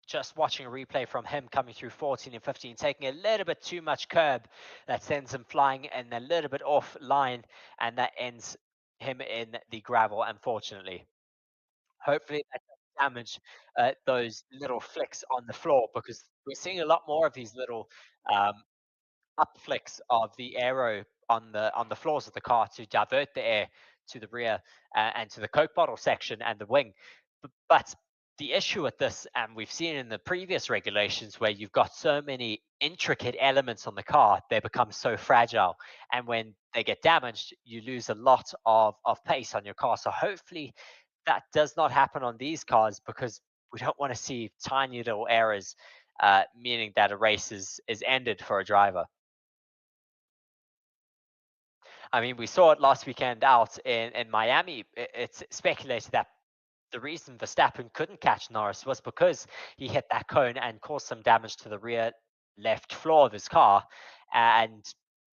just watching a replay from him coming through 14 and 15, taking a little bit too much curb that sends him flying and a little bit off line, and that ends him in the gravel, unfortunately. Hopefully that doesn't damage those little flicks on the floor, because we're seeing a lot more of these little up flicks of the aero on the floors of the car to divert the air to the rear and to the Coke bottle section and the wing. But the issue with this, and we've seen in the previous regulations, where you've got so many intricate elements on the car, they become so fragile. And when they get damaged, you lose a lot of pace on your car. So hopefully that does not happen on these cars, because we don't want to see tiny little errors, meaning that a race is ended for a driver. I mean, we saw it last weekend out in Miami. It's speculated that the reason Verstappen couldn't catch Norris was because he hit that cone and caused some damage to the rear left floor of his car. And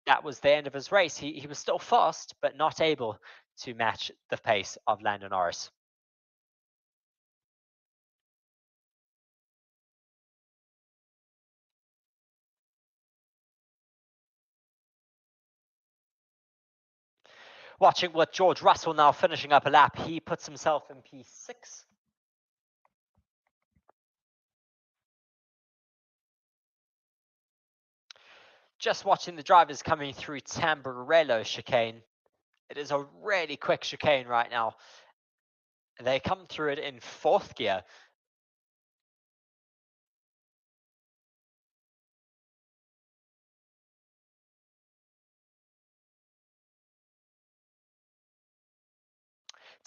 that was the end of his race. He was still fast, but not able to match the pace of Lando Norris. Watching with George Russell now finishing up a lap, he puts himself in P6. Just watching the drivers coming through Tamburello chicane. It is a really quick chicane right now. They come through it in 4th gear.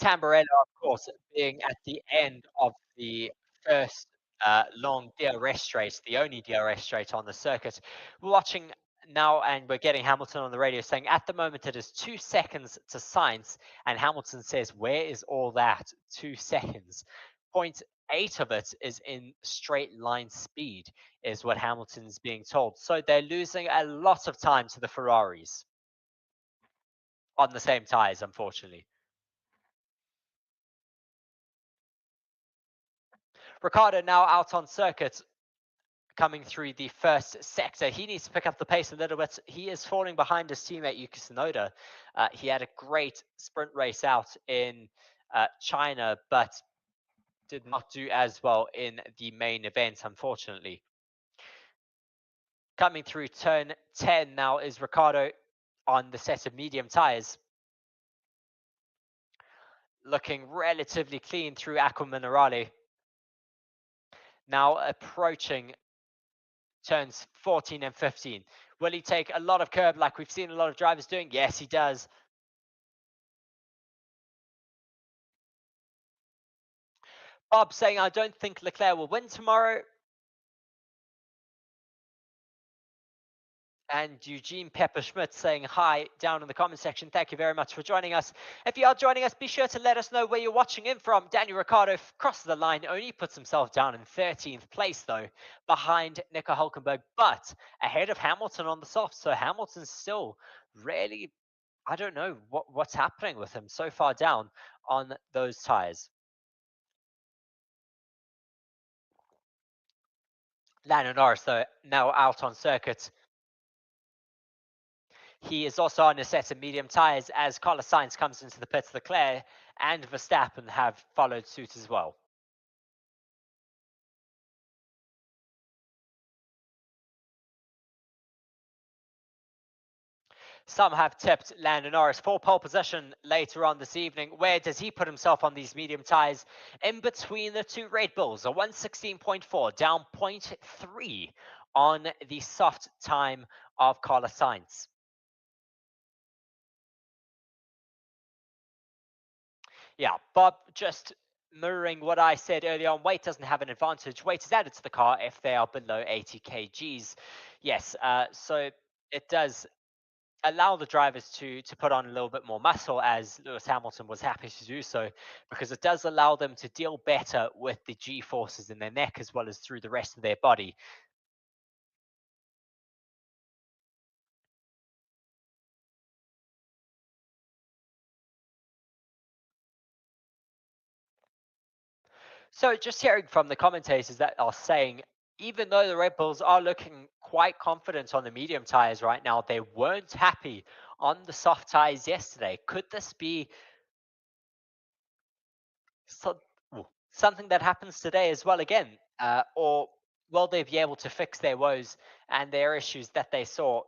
Tamburello, of course, being at the end of the first long DRS straight, the only DRS straight on the circuit. We're watching now, and we're getting Hamilton on the radio saying at the moment it is 2 seconds to Sainz, and Hamilton says, where is all that 2 seconds? 0.8 of it is in straight line speed, is what Hamilton's being told. So they're losing a lot of time to the Ferraris on the same tyres, unfortunately. Ricciardo now out on circuit, coming through the first sector. He needs to pick up the pace a little bit. He is falling behind his teammate Yuki Tsunoda. He had a great sprint race out in China, but did not do as well in the main event, unfortunately. Coming through turn 10 now is Ricciardo on the set of medium tyres. Looking relatively clean through Acqua Minerale. Now approaching turns 14 and 15. Will he take a lot of curb like we've seen a lot of drivers doing? Yes, he does. Bob saying, I don't think Leclerc will win tomorrow. And Eugene Pepper-Schmidt saying hi down in the comment section. Thank you very much for joining us. If you are joining us, be sure to let us know where you're watching in from. Daniel Ricciardo crosses the line, only puts himself down in 13th place though, behind Nico Hulkenberg, but ahead of Hamilton on the soft. So Hamilton's still really, I don't know what's happening with him so far down on those tyres. Lando Norris though, now out on circuit. He is also on a set of medium tyres as Carlos Sainz comes into the pits. Leclerc and Verstappen have followed suit as well. Some have tipped Lando Norris for pole position later on this evening. Where does he put himself on these medium tyres? In between the two Red Bulls, a 116.4, down 0.3 on the soft time of Carlos Sainz. Yeah, Bob, just mirroring what I said earlier on, weight doesn't have an advantage. Weight is added to the car if they are below 80 kgs. Yes, so it does allow the drivers to put on a little bit more muscle, as Lewis Hamilton was happy to do so, because it does allow them to deal better with the G-forces in their neck as well as through the rest of their body. So just hearing from the commentators that are saying, even though the Red Bulls are looking quite confident on the medium tires right now, they weren't happy on the soft tires yesterday. Could this be something that happens today as well again? Or will they be able to fix their woes and their issues that they saw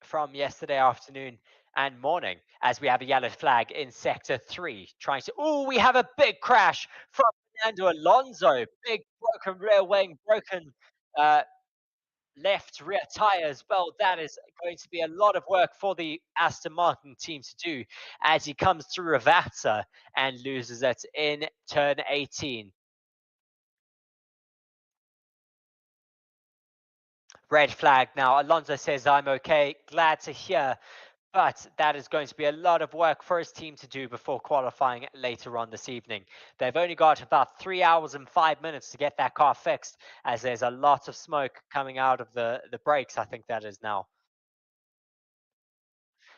from yesterday afternoon and morning, as we have a yellow flag in sector 3 trying to... Oh, we have a big crash from Fernando Alonso. Big broken rear wing, broken left rear tire as well. That is going to be a lot of work for the Aston Martin team to do as he comes through Ravazza and loses it in turn 18. Red flag now. Alonso says, I'm okay. Glad to hear. But that is going to be a lot of work for his team to do before qualifying later on this evening. They've only got about 3 hours and 5 minutes to get that car fixed, as there's a lot of smoke coming out of the brakes, I think that is now.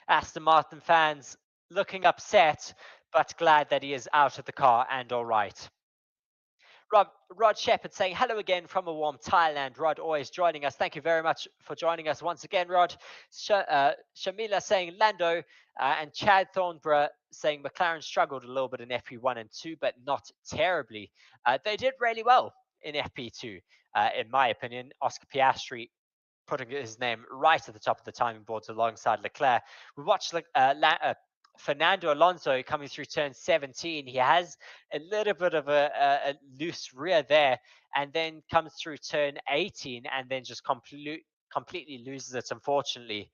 Aston Martin fans looking upset, but glad that he is out of the car and all right. Rod Shepherd saying, hello again from a warm Thailand. Rod, always joining us. Thank you very much for joining us once again, Rod. Shamila saying Lando, and Chad Thornborough saying McLaren struggled a little bit in FP1 and 2, but not terribly. They did really well in FP2, in my opinion. Oscar Piastri putting his name right at the top of the timing boards alongside Leclerc. We watched Fernando Alonso coming through turn 17. He has a little bit of a loose rear there, and then comes through turn 18 and then just completely loses it, unfortunately.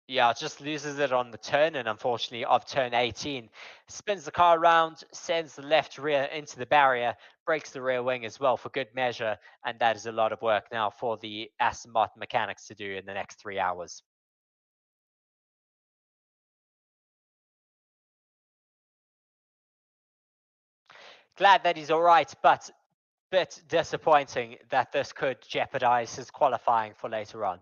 Yeah, just loses it on the turn, and unfortunately of turn 18. Spins the car around, sends the left rear into the barrier, breaks the rear wing as well for good measure, and that is a lot of work now for the Aston Martin mechanics to do in the next 3 hours. Glad that he's all right, but bit disappointing that this could jeopardize his qualifying for later on.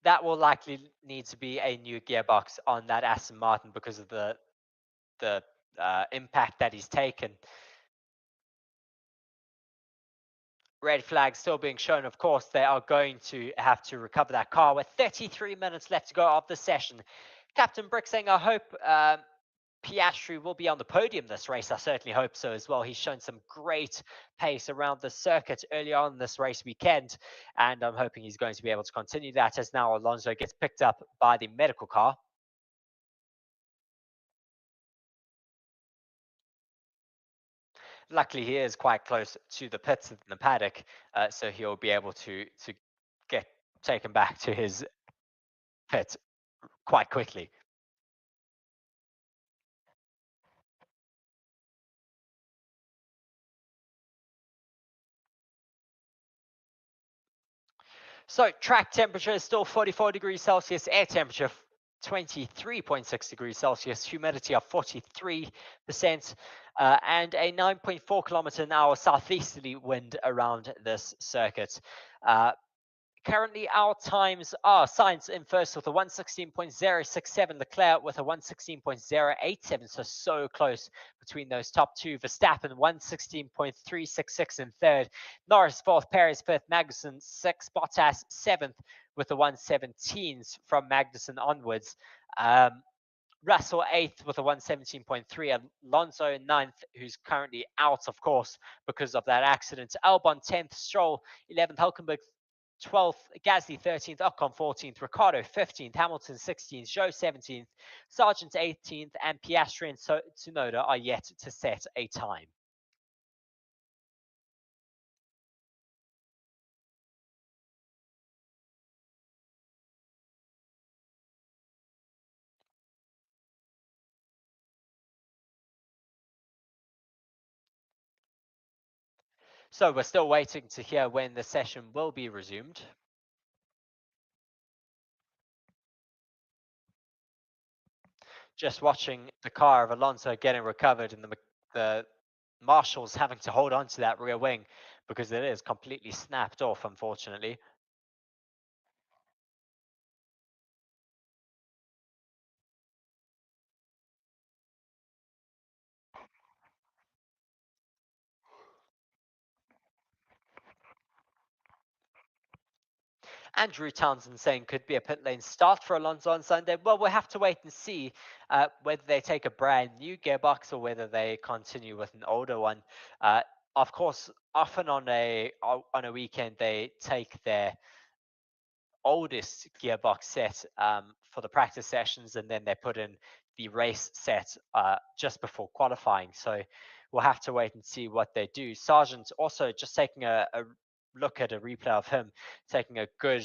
That will likely need to be a new gearbox on that Aston Martin because of the impact that he's taken. Red flag still being shown. Of course, they are going to have to recover that car with 33 minutes left to go of the session. Captain Brick saying, I hope Piastri will be on the podium this race. I certainly hope so as well. He's shown some great pace around the circuit early on this race weekend, and I'm hoping he's going to be able to continue that as now Alonso gets picked up by the medical car. Luckily, he is quite close to the pits in the paddock, so he'll be able to get taken back to his pit quite quickly. So track temperature is still 44 degrees Celsius, air temperature 23.6 degrees Celsius, humidity of 43%, and a 9.4 kilometer an hour southeasterly wind around this circuit. Currently, our times are Sainz in first with a 116.067, Leclerc with a 116.087, so close between those top two. Verstappen 116.366 in third, Norris fourth, Perez fifth, Magnussen sixth, Bottas seventh with the 117s from Magnussen onwards. Russell 8th with a 117.3. Alonso 9th, who's currently out, of course, because of that accident. Albon 10th. Stroll 11th. Hulkenberg 12th. Gasly 13th. Ocon 14th. Ricciardo 15th. Hamilton 16th. Zhou 17th. Sargent 18th. And Piastri and Tsunoda are yet to set a time. So we're still waiting to hear when the session will be resumed. Just watching the car of Alonso getting recovered and the marshals having to hold on to that rear wing because it is completely snapped off, unfortunately. Andrew Townsend saying could be a pit lane start for Alonso on Sunday. Well, we'll have to wait and see whether they take a brand new gearbox or whether they continue with an older one. Of course, often on a weekend they take their oldest gearbox set for the practice sessions, and then they put in the race set just before qualifying. So we'll have to wait and see what they do. Sargent also just taking a look at a replay of him taking a good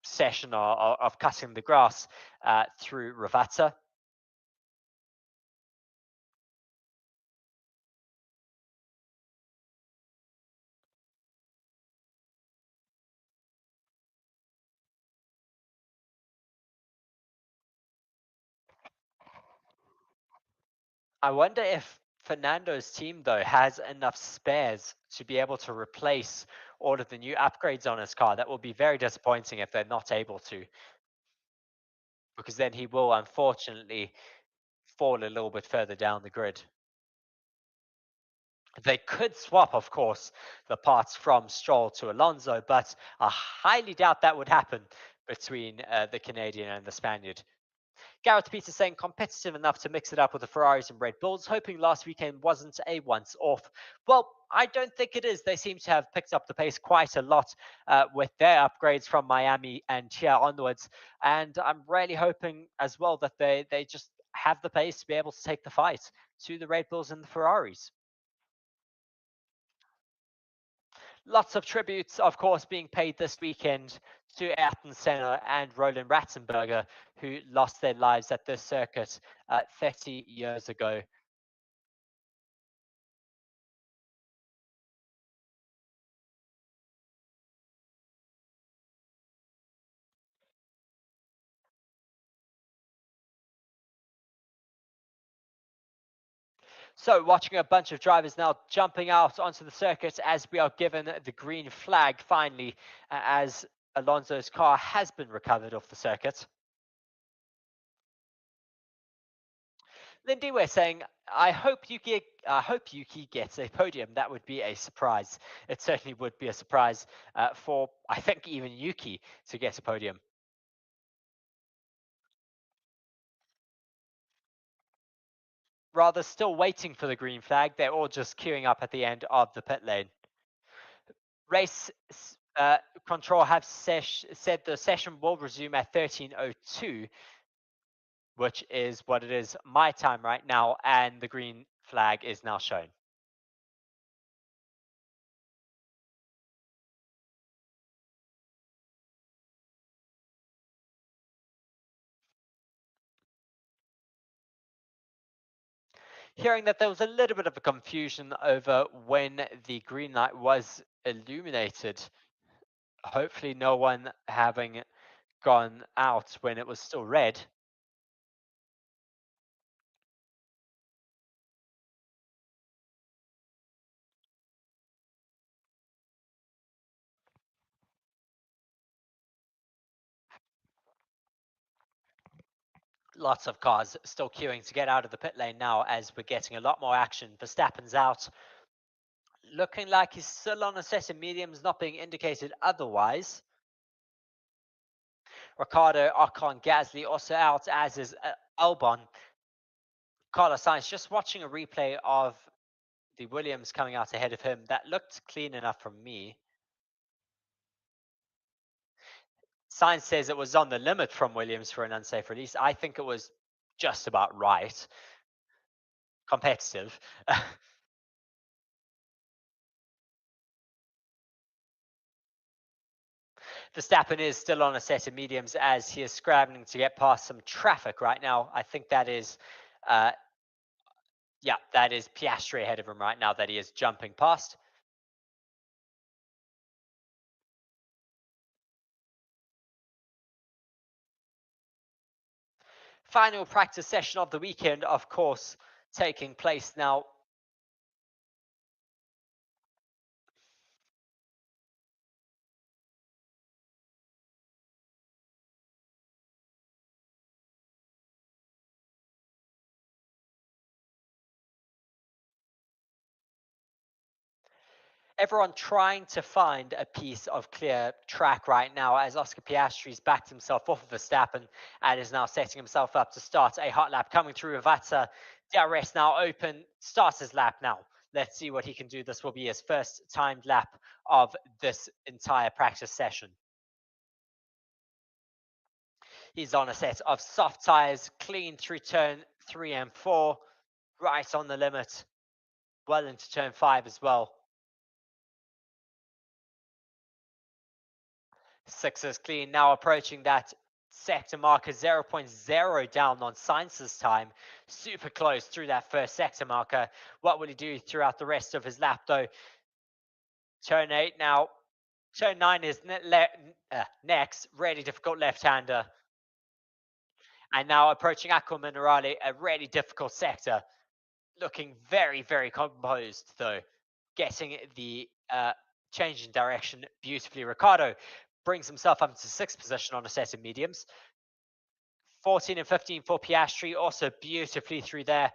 session of cutting the grass through Ravata. I wonder if Fernando's team, though, has enough spares to be able to replace all of the new upgrades on his car. That will be very disappointing if they're not able to, because then he will unfortunately fall a little bit further down the grid. They could swap, of course, the parts from Stroll to Alonso, but I highly doubt that would happen between the Canadian and the Spaniard. Gareth Peters saying competitive enough to mix it up with the Ferraris and Red Bulls, hoping last weekend wasn't a once off. Well, I don't think it is. They seem to have picked up the pace quite a lot with their upgrades from Miami and here onwards. And I'm really hoping as well that they just have the pace to be able to take the fight to the Red Bulls and the Ferraris. Lots of tributes, of course, being paid this weekend to Ayrton Senna and Roland Ratzenberger, who lost their lives at this circuit 30 years ago. So watching a bunch of drivers now jumping out onto the circuit as we are given the green flag finally, as Alonso's car has been recovered off the circuit. Lindy, we're saying, I hope Yuki gets a podium. That would be a surprise. It certainly would be a surprise for, I think, even Yuki to get a podium. Rather, still waiting for the green flag. They're all just queuing up at the end of the pit lane. Race control have said the session will resume at 13:02, which is what it is my time right now, and the green flag is now shown. Hearing that there was a little bit of a confusion over when the green light was illuminated. Hopefully no one having gone out when it was still red. Lots of cars still queuing to get out of the pit lane now as we're getting a lot more action. Verstappen's out. Looking like he's still on a set of mediums, not being indicated otherwise. Ricciardo, Ocon, Gasly also out, as is Albon. Carlos Sainz, just watching a replay of the Williams coming out ahead of him, that looked clean enough from me. Sainz says it was on the limit from Williams for an unsafe release. I think it was just about right. Competitive. Verstappen is still on a set of mediums as he is scrambling to get past some traffic right now. I think that is, yeah, that is Piastri ahead of him right now that he is jumping past. Final practice session of the weekend, of course, taking place now. Everyone trying to find a piece of clear track right now as Oscar Piastri's backed himself off of Verstappen and is now setting himself up to start a hot lap coming through Ravazza. DRS now open, starts his lap now. Let's see what he can do. This will be his first timed lap of this entire practice session. He's on a set of soft tyres, clean through turn 3 and 4, right on the limit, well into turn 5 as well. 6 is clean, now approaching that sector marker, 0.0 down on Sainz's time. Super close through that first sector marker. What will he do throughout the rest of his lap though? Turn 8 now. Turn 9 is next, really difficult left-hander. And now approaching Acqua Minerale, a really difficult sector. Looking very, very composed though. Getting the change in direction beautifully. Ricciardo brings himself up into 6th position on a set of mediums. 14 and 15 for Piastri, also beautifully through there.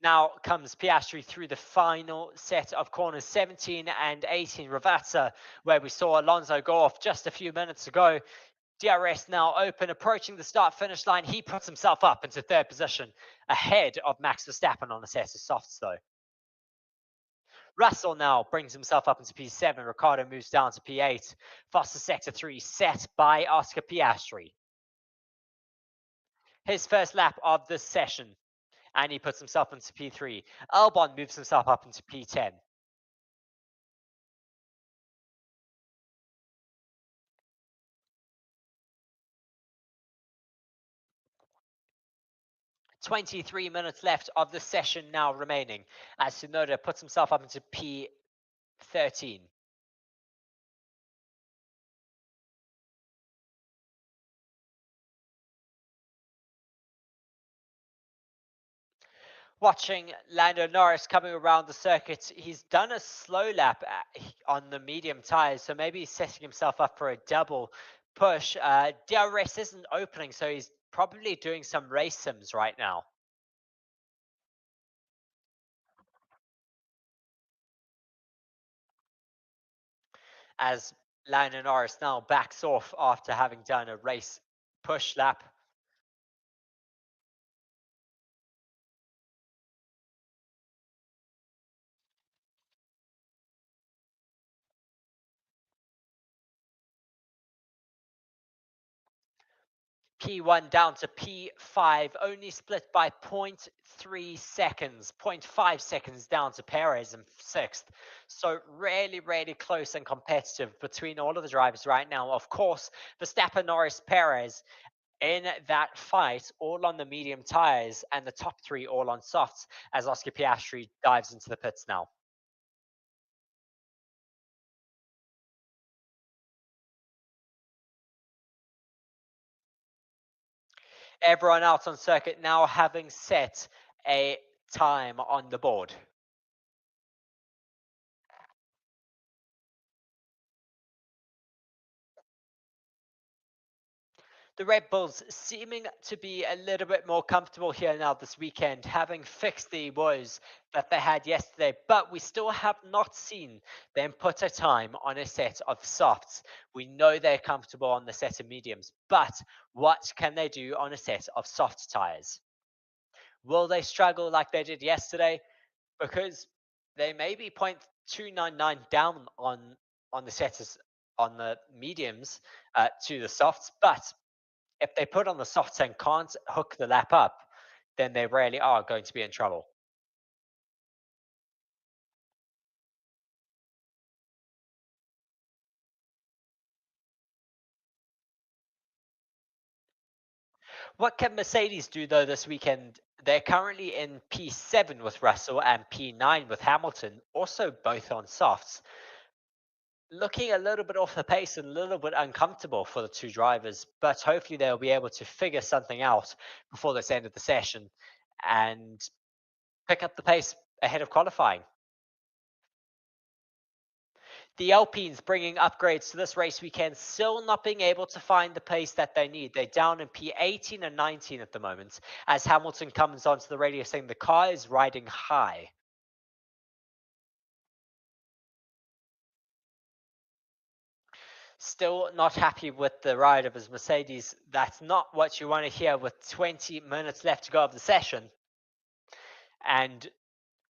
Now comes Piastri through the final set of corners 17 and 18, Ravazza, where we saw Alonso go off just a few minutes ago. DRS now open, approaching the start-finish line. He puts himself up into 3rd position, ahead of Max Verstappen on a set of softs though. Russell now brings himself up into P7. Ricciardo moves down to P8. Fastest sector 3 set by Oscar Piastri. His first lap of this session, and he puts himself into P3. Albon moves himself up into P10. "23 minutes left of the session now remaining as Tsunoda puts himself up into P13. Watching Lando Norris coming around the circuit, he's done a slow lap on the medium tyres, so maybe he's setting himself up for a double push. DRS isn't opening, so he's probably doing some race sims right now. As Lando Norris now backs off after having done a race push lap. P1 down to P5, only split by 0.3 seconds, 0.5 seconds down to Perez in 6th. So really, really close and competitive between all of the drivers right now. Of course, Verstappen, Norris, Perez in that fight, all on the medium tyres, and the top 3 all on softs as Oscar Piastri dives into the pits now. Everyone out on circuit now having set a time on the board. The Red Bulls seeming to be a little bit more comfortable here now this weekend, having fixed the woes that they had yesterday, but we still have not seen them put a time on a set of softs. We know they're comfortable on the set of mediums, but what can they do on a set of soft tyres? Will they struggle like they did yesterday? Because they may be 0.299 down on the setters on the mediums to the softs, but if they put on the softs and can't hook the lap up, then they really are going to be in trouble. What can Mercedes do though this weekend? They're currently in P7 with Russell and P9 with Hamilton, also both on softs. Looking a little bit off the pace and a little bit uncomfortable for the two drivers, but hopefully they'll be able to figure something out before this end of the session and pick up the pace ahead of qualifying. The Alpines bringing upgrades to this race weekend, still not being able to find the pace that they need. They're down in P18 and 19 at the moment, as Hamilton comes onto the radio saying the car is riding high. Still not happy with the ride of his Mercedes. That's not what you want to hear with 20 minutes left to go of the session. And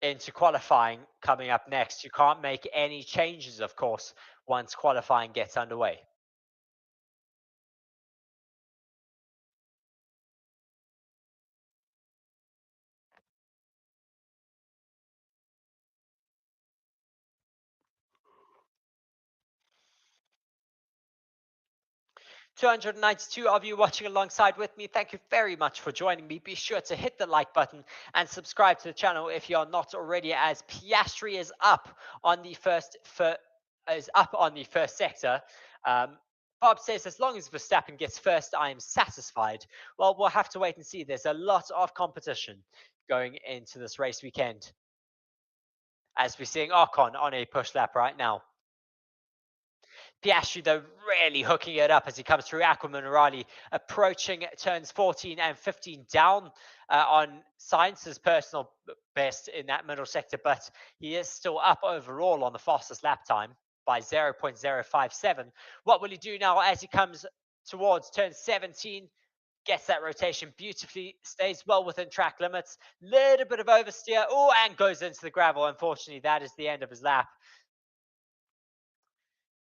into qualifying coming up next. You can't make any changes, of course, once qualifying gets underway. $292 of you watching alongside with me. Thank you very much for joining me. Be sure to hit the like button and subscribe to the channel if you're not already, as Piastri is up on the first sector. Bob says, as long as Verstappen gets first, I am satisfied. Well, we'll have to wait and see. There's a lot of competition going into this race weekend, as we're seeing Ocon on a push lap right now. Piastri, though, really hooking it up as he comes through Aqua Minerali, approaching turns 14 and 15 down on Sainz's personal best in that middle sector, but he is still up overall on the fastest lap time by 0.057. What will he do now as he comes towards turn 17? Gets that rotation beautifully, stays well within track limits, little bit of oversteer, and goes into the gravel. Unfortunately, that is the end of his lap.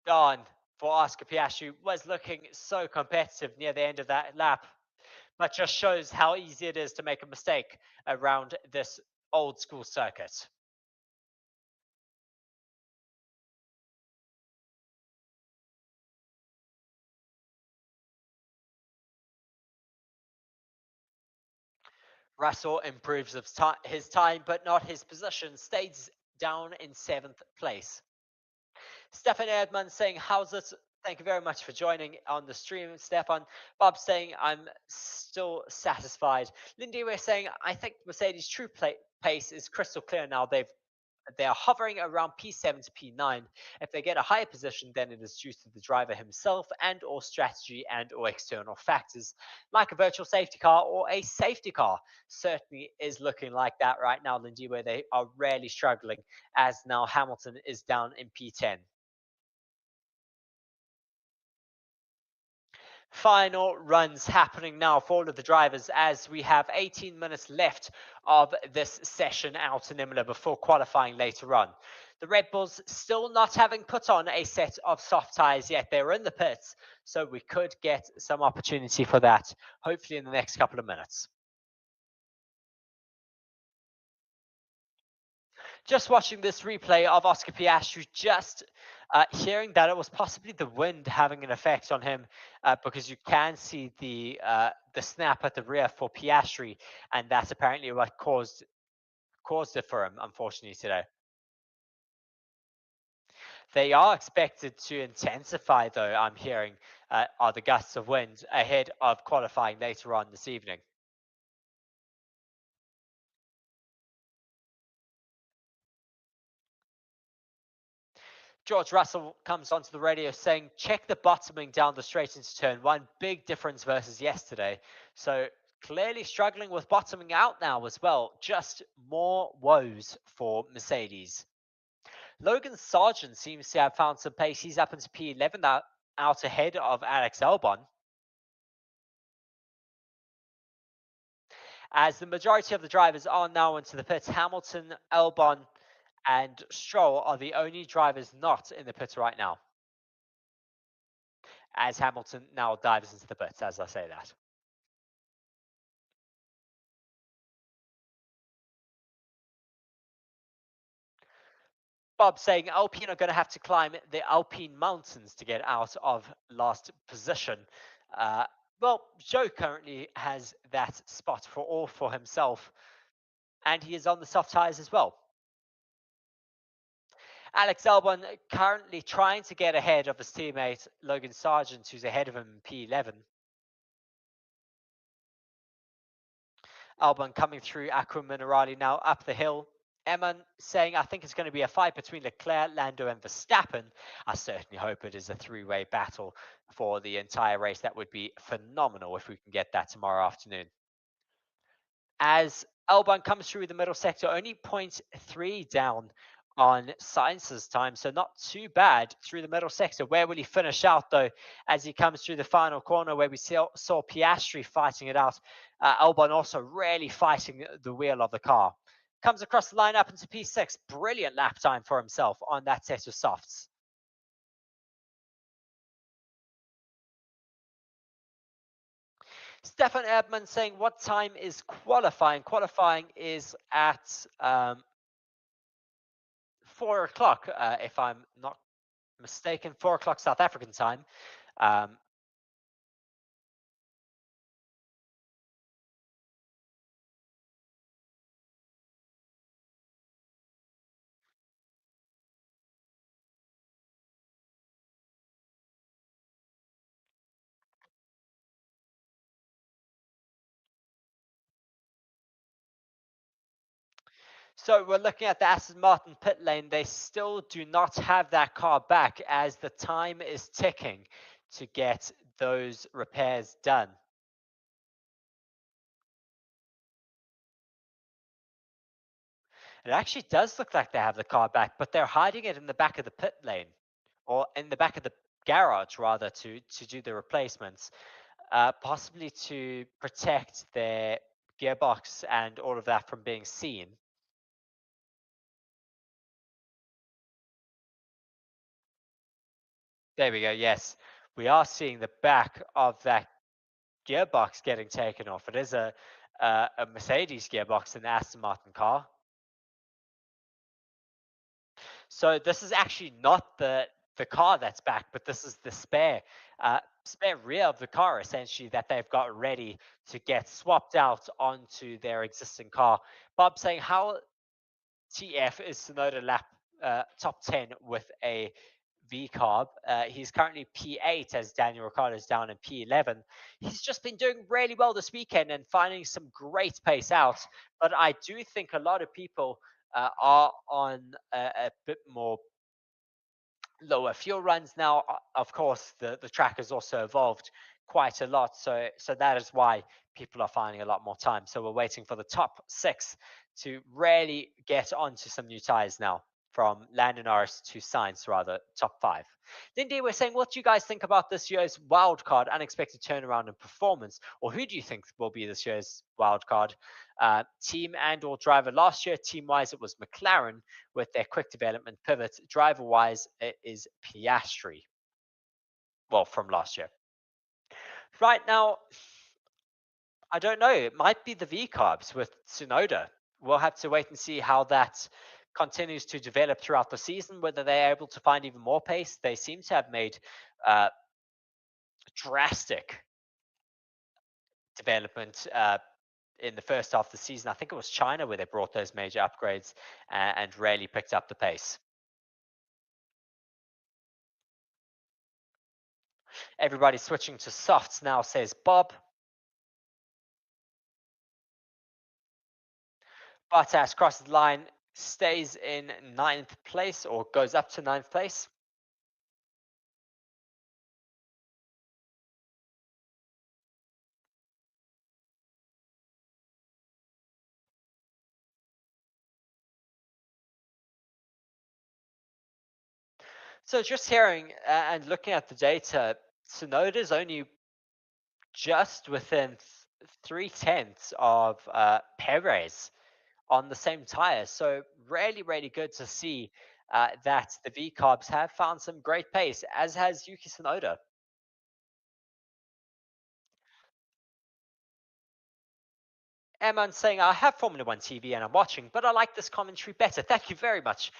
Gone for Oscar Piastri. Was looking so competitive near the end of that lap, but just shows how easy it is to make a mistake around this old school circuit. Russell improves his time, but not his position. Stays down in 7th place. Stefan Erdmann saying, how's it? Thank you very much for joining on the stream, Stefan. Bob saying, I'm still satisfied. Lindy, we're saying, I think Mercedes' true pace is crystal clear now. They are hovering around P7 to P9. If they get a higher position, then it is due to the driver himself and or strategy and or external factors, like a virtual safety car or a safety car. Certainly is looking like that right now, Lindy, where they are really struggling, as now Hamilton is down in P10. Final runs happening now for all of the drivers, as we have 18 minutes left of this session out in Imola before qualifying later on. The Red Bulls still not having put on a set of soft tyres yet. They're in the pits, so we could get some opportunity for that, hopefully in the next couple of minutes. Just watching this replay of Oscar Piastri, just hearing that it was possibly the wind having an effect on him, because you can see the snap at the rear for Piastri, and that's apparently what caused it for him, unfortunately, today. They are expected to intensify, though, I'm hearing, are the gusts of wind ahead of qualifying later on this evening. George Russell comes onto the radio saying, check the bottoming down the straight into turn one. Big difference versus yesterday. So clearly struggling with bottoming out now as well. Just more woes for Mercedes. Logan Sargent seems to have found some pace. He's up into P11 now, out ahead of Alex Albon. As the majority of the drivers are now into the pits, Hamilton, Albon, and Stroll are the only drivers not in the pits right now. As Hamilton now dives into the pits, as I say that. Bob saying Alpine are going to have to climb the Alpine mountains to get out of last position. Well, Joe currently has that spot for himself, and he is on the soft tyres as well. Alex Albon currently trying to get ahead of his teammate Logan Sargent, who's ahead of him in P11. Albon coming through Aqua Minerali now up the hill. Eman saying, I think it's going to be a fight between Leclerc, Lando, and Verstappen. I certainly hope it is a three-way battle for the entire race. That would be phenomenal if we can get that tomorrow afternoon. As Albon comes through the middle sector, only 0.3 down on Sainz's time, so not too bad through the middle sector. Where will he finish out, though, as he comes through the final corner where we saw Piastri fighting it out? Albon also really fighting the wheel of the car. Comes across the line up into P6. Brilliant lap time for himself on that set of softs. Stefan Erdmann saying, what time is qualifying? Qualifying is at 4 o'clock, if I'm not mistaken. 4 o'clock South African time. So we're looking at the Aston Martin pit lane. They still do not have that car back as the time is ticking to get those repairs done. It actually does look like they have the car back, but they're hiding it in the back of the pit lane, or in the back of the garage rather, to do the replacements, possibly to protect their gearbox and all of that from being seen. There we go. Yes, we are seeing the back of that gearbox getting taken off. It is a Mercedes gearbox in the Aston Martin car. So this is actually not the car that's back, but this is the spare rear of the car essentially that they've got ready to get swapped out onto their existing car. Bob saying, how TF is Tsunoda lap top 10 with a V carb. He's currently P8 as Daniel Ricciardo's down in P11. He's just been doing really well this weekend and finding some great pace out. But I do think a lot of people are on a bit more lower fuel runs now. Of course, the track has also evolved quite a lot. So that is why people are finding a lot more time. So we're waiting for the top 6 to really get onto some new tires now, from Lando Norris to Sainz, rather, top 5. Then we're saying, what do you guys think about this year's wildcard, unexpected turnaround in performance? Or who do you think will be this year's wildcard? Team and or driver last year, team-wise, it was McLaren with their quick development pivot. Driver-wise, it is Piastri. Well, from last year. Right now, I don't know. It might be the V-carbs with Tsunoda. We'll have to wait and see how that continues to develop throughout the season, whether they're able to find even more pace. They seem to have made drastic development in the first half of the season. I think it was China where they brought those major upgrades and really picked up the pace. Everybody's switching to softs now, says Bob. Bottas crosses the line, stays in 9th place, or goes up to 9th place. So just hearing and looking at the data, Tsunoda's only just within 3/10 of Perez on the same tires. So really, really good to see that the V-Carbs have found some great pace, as has Yuki Tsunoda. Eman saying, I have Formula One TV and I'm watching, but I like this commentary better. Thank you very much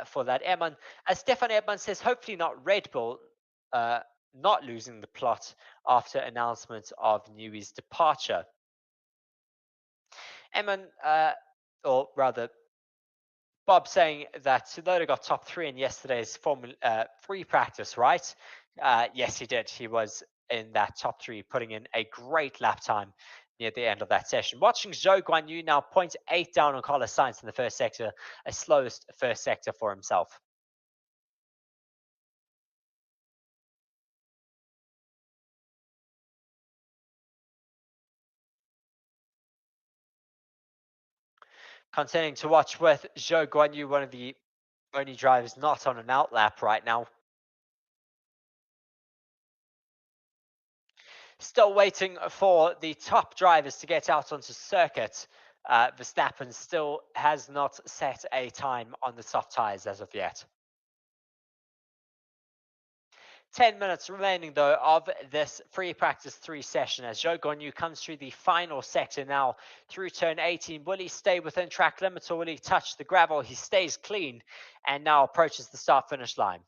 for that, Eman. Stefan Edman says, hopefully not Red Bull not losing the plot after announcement of Newey's departure. Eman, or rather, Bob saying that Tsunoda got top 3 in yesterday's Formula Free Practice, right? Yes, he did. He was in that top 3, putting in a great lap time near the end of that session. Watching Zhou Guanyu now 0.8 down on Carlos Sainz in the first sector, a slowest first sector for himself. Continuing to watch with Zhou Guanyu, one of the only drivers not on an outlap right now. Still waiting for the top drivers to get out onto circuit. Verstappen still has not set a time on the soft tyres as of yet. 10 minutes remaining though of this free practice 3 session as Zhou Guanyu comes through the final sector now through turn 18. Will he stay within track limits or will he touch the gravel? He stays clean and now approaches the start finish line.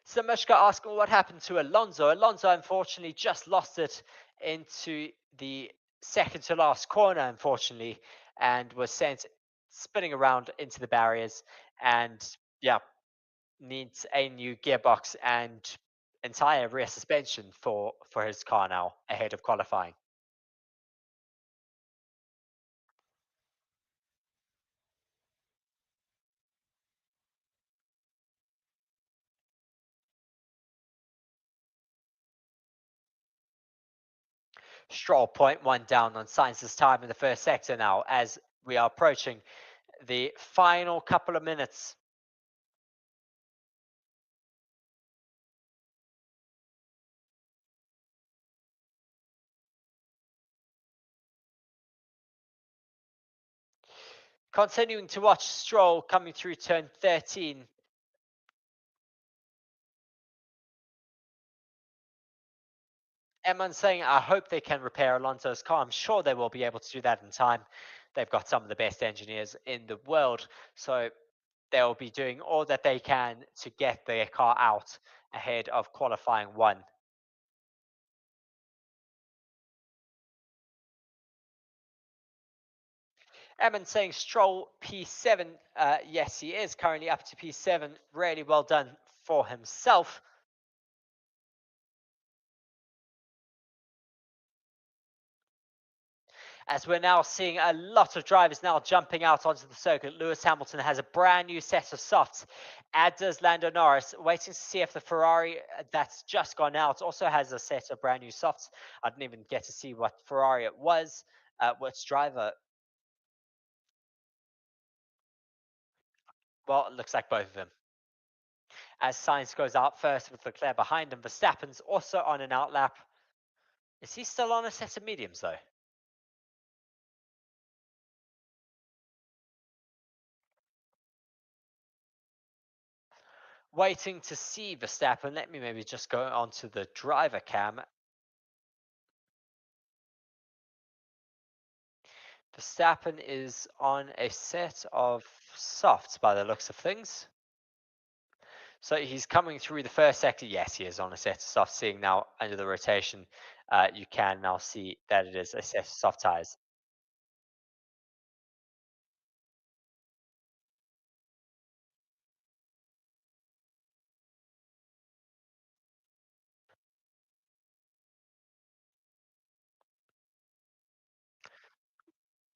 So Mishka asking what happened to Alonso. Alonso unfortunately just lost it into the second to last corner, unfortunately, and was sent spinning around into the barriers. And yeah, needs a new gearbox and entire rear suspension for his car now ahead of qualifying. Stroll 0.1 down on Sainz's time in the first sector now as we are approaching the final couple of minutes. Continuing to watch Stroll coming through turn 13. Eman saying, I hope they can repair Alonso's car. I'm sure they will be able to do that in time. They've got some of the best engineers in the world. So they'll be doing all that they can to get their car out ahead of qualifying 1. Eman saying Stroll P7. Yes, he is currently up to P7. Really well done for himself. As we're now seeing a lot of drivers now jumping out onto the circuit. Lewis Hamilton has a brand new set of softs, as does Lando Norris. Waiting to see if the Ferrari that's just gone out also has a set of brand new softs. I didn't even get to see what Ferrari it was, which driver. Well, it looks like both of them. As Sainz goes out first with Leclerc behind him. Verstappen's also on an outlap. Is he still on a set of mediums though? Waiting to see Verstappen. Let me maybe just go onto the driver cam. Verstappen is on a set of softs by the looks of things. So he's coming through the first sector. Yes, he is on a set of softs. Seeing now under the rotation, you can now see that it is a set of soft tires.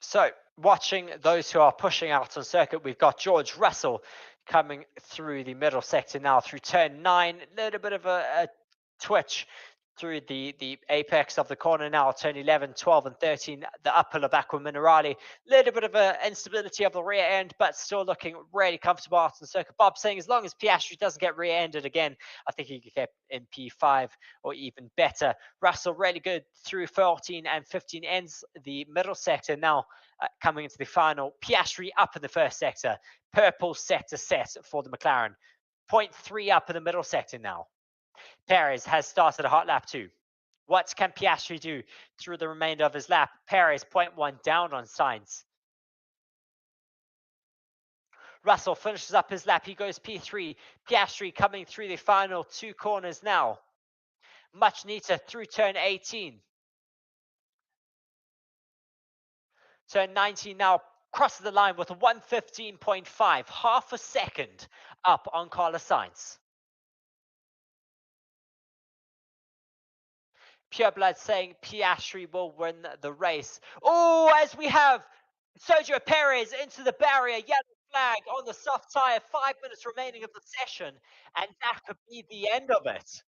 So watching those who are pushing out on circuit, we've got George Russell coming through the middle sector now through turn 9. A little bit of a twitch through the apex of the corner now, turn 11, 12, and 13, the uphill of Aqua Minerale. Little bit of instability of the rear end, but still looking really comfortable out on the circuit. Bob saying as long as Piastri doesn't get rear-ended again, I think he could get in P5 or even better. Russell really good through 14 and 15, ends the middle sector now, coming into the final. Piastri up in the first sector. Purple sector set for the McLaren. 0.3 up in the middle sector now. Perez has started a hot lap 2. What can Piastri do through the remainder of his lap? Perez 0.1 down on Sainz. Russell finishes up his lap. He goes P3. Piastri coming through the final 2 corners now. Much neater through turn 18. Turn 19 now crosses the line with a 1:15.5, half a second up on Carlos Sainz. Pureblood saying Piastri will win the race. Oh, as we have Sergio Perez into the barrier, yellow flag on the soft tyre, 5 minutes remaining of the session, and that could be the end of it.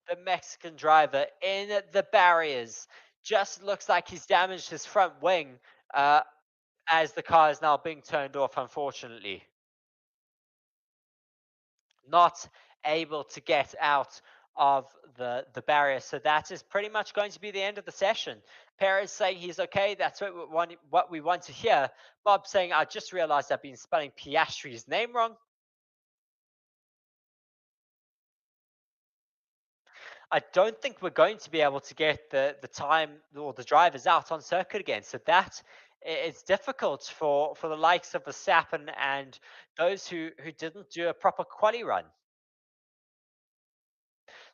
The Mexican driver in the barriers. Just looks like he's damaged his front wing as the car is now being turned off, unfortunately. Not able to get out of the barrier. So that is pretty much going to be the end of the session. Perez saying he's okay. That's what we want to hear. Bob saying, I just realized I've been spelling Piastri's name wrong. I don't think we're going to be able to get the time or the drivers out on circuit again. So that it's difficult for the likes of Verstappen and those who didn't do a proper quali run.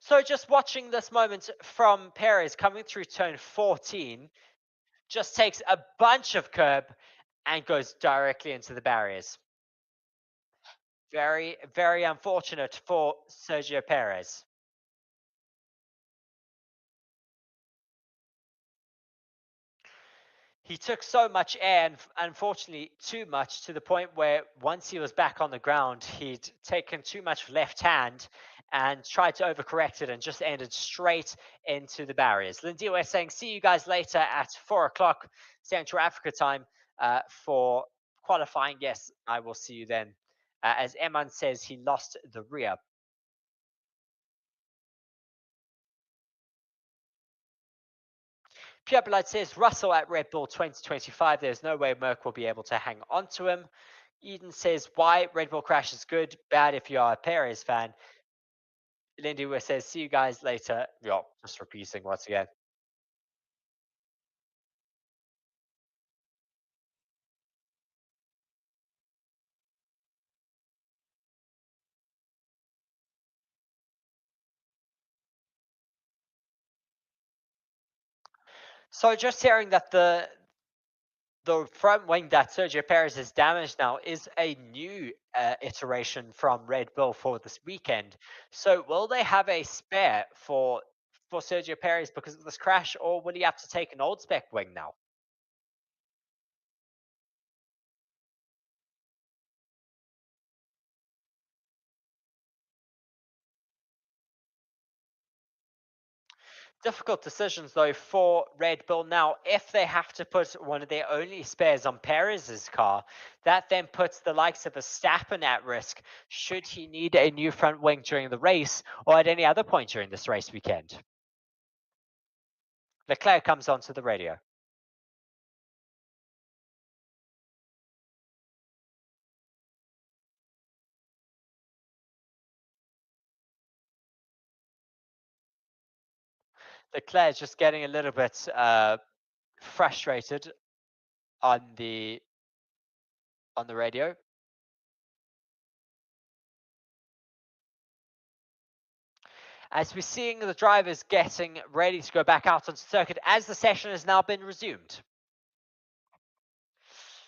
So just watching this moment from Perez coming through turn 14, just takes a bunch of curb and goes directly into the barriers. Very, very unfortunate for Sergio Perez. He took so much air, and unfortunately too much, to the point where once he was back on the ground, he'd taken too much left hand and tried to overcorrect it and just ended straight into the barriers. Lindy, we're saying, see you guys later at 4 o'clock Central Africa time for qualifying. Yes, I will see you then. As Eman says, he lost the rear. Pureblood says Russell at Red Bull 2025. There's no way Merck will be able to hang on to him. Eden says, why Red Bull crash is good, bad if you are a Perez fan. Lindy says, see you guys later. Yeah, just repeating once again. So just hearing that the front wing that Sergio Perez has damaged now is a new iteration from Red Bull for this weekend. So will they have a spare for Sergio Perez because of this crash, or will he have to take an old spec wing now? Difficult decisions though for Red Bull now. If they have to put one of their only spares on Perez's car, that then puts the likes of Verstappen at risk should he need a new front wing during the race or at any other point during this race weekend. Leclerc comes onto the radio. Leclerc is just getting a little bit frustrated on the radio. As we're seeing the drivers getting ready to go back out onto the circuit as the session has now been resumed.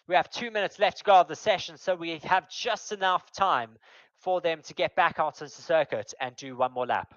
We have 2 minutes left to go of the session, so we have just enough time for them to get back out onto the circuit and do one more lap.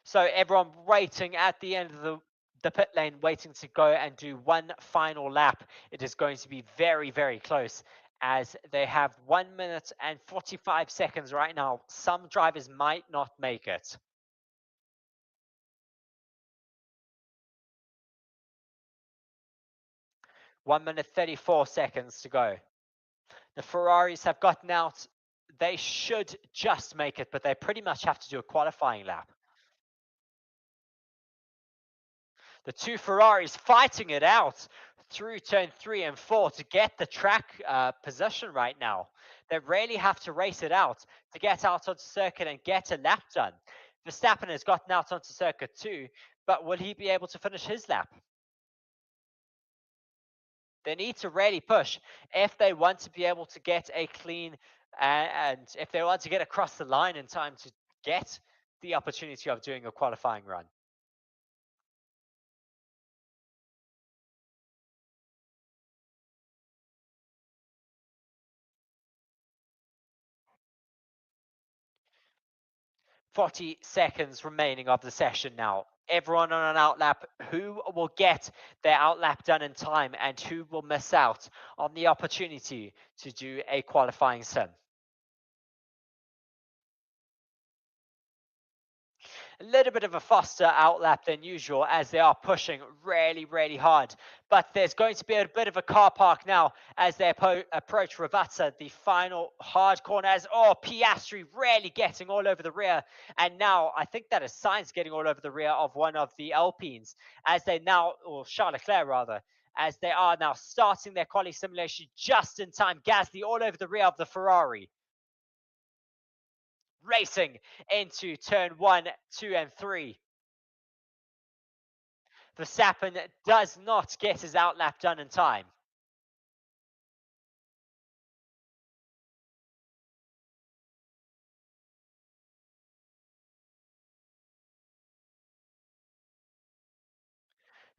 So everyone waiting at the end of the pit lane, waiting to go and do one final lap. It is going to be very, very close, as they have 1 minute and 45 seconds right now. Some drivers might not make it. One minute 34 seconds to go. The Ferraris have gotten out. They should just make it, but they pretty much have to do a qualifying lap. The two Ferraris fighting it out through turn 3 and 4 to get the track position right now. They really have to race it out to get out onto circuit and get a lap done. Verstappen has gotten out onto circuit too, but will he be able to finish his lap? They need to really push if they want to be able to get a clean and if they want to get across the line in time to get the opportunity of doing a qualifying run. "40 seconds remaining of the session now. Everyone on an outlap. Who will get their outlap done in time and who will miss out on the opportunity to do a qualifying sim? A little bit of a faster outlap than usual as they are pushing really, really hard. But there's going to be a bit of a car park now as they approach Ravazza, the final hard corners. Oh, Piastri really getting all over the rear. And now I think that is Sainz getting all over the rear of one of the Alpines as they now, or Charles Leclerc rather, as they are now starting their quali simulation just in time. Gasly all over the rear of the Ferrari. Racing into turn 1, 2, and 3. Verstappen does not get his outlap done in time.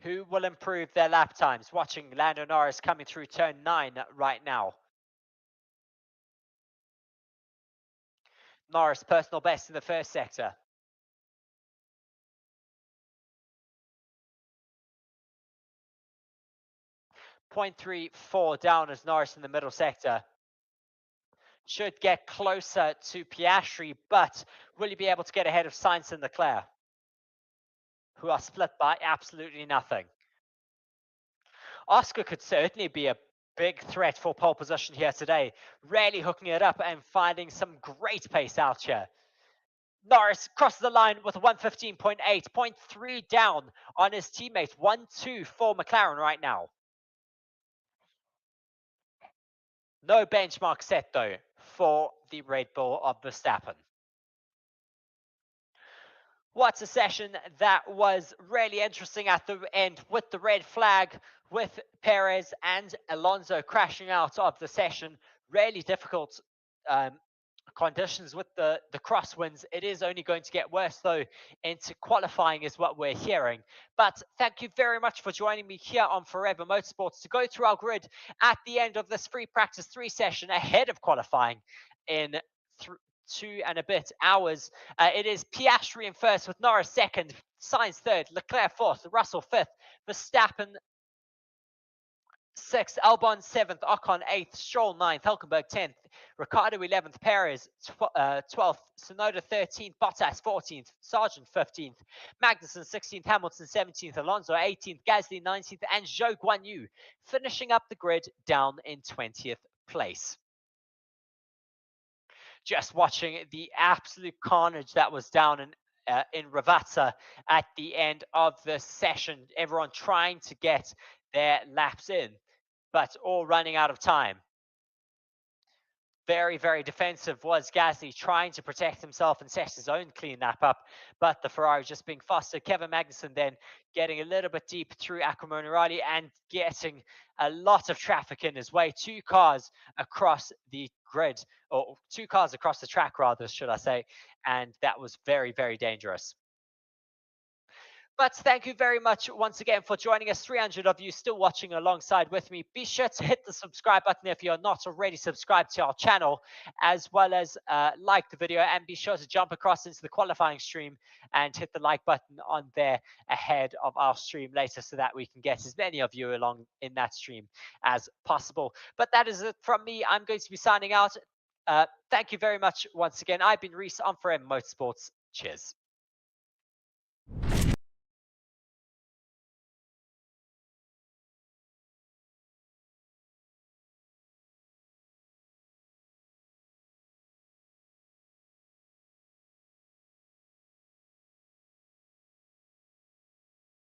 Who will improve their lap times? Watching Lando Norris coming through turn 9 right now. Norris personal best in the first sector. .34 down as Norris in the middle sector. Should get closer to Piastri, but will he be able to get ahead of Sainz and Leclerc, who are split by absolutely nothing? Oscar could certainly be a big threat for pole position here today, really hooking it up and finding some great pace out here. Norris crosses the line with 115.8, 0.3 down on his teammate. 1-2 for McLaren right now. No benchmark set though for the Red Bull of Verstappen. What a session that was. Really interesting at the end with the red flag, with Perez and Alonso crashing out of the session. Really difficult conditions with the crosswinds. It is only going to get worse though into qualifying is what we're hearing. But thank you very much for joining me here on Forever Motorsports to go through our grid at the end of this free practice 3 session ahead of qualifying in 2 and a bit hours. It is Piastri in first with Norris second, Sainz third, Leclerc fourth, Russell fifth, Verstappen 6th, Albon 7th, Ocon 8th, Stroll 9th, Hülkenberg 10th, Ricciardo 11th, Perez 12th, Tsunoda 13th, Bottas 14th, Sargent 15th, Magnussen 16th, Hamilton 17th, Alonso 18th, Gasly 19th, and Zhou Guanyu finishing up the grid down in 20th place. Just watching the absolute carnage that was down in Ravazza at the end of the session. Everyone trying to get their laps in, but all running out of time. Very, very defensive was Gasly, trying to protect himself and set his own clean lap up, but the Ferrari just being faster. Kevin Magnussen then getting a little bit deep through Acrimony Riley and getting a lot of traffic in his way. 2 cars across the grid, or 2 cars across the track rather, should I say, and that was very, very dangerous. But thank you very much once again for joining us. 300 of you still watching alongside with me. Be sure to hit the subscribe button if you're not already subscribed to our channel, as well as like the video, and be sure to jump across into the qualifying stream and hit the like button on there ahead of our stream later so that we can get as many of you along in that stream as possible. But that is it from me. I'm going to be signing out. Thank you very much once again. I've been Reese on Forever Motorsports. Cheers.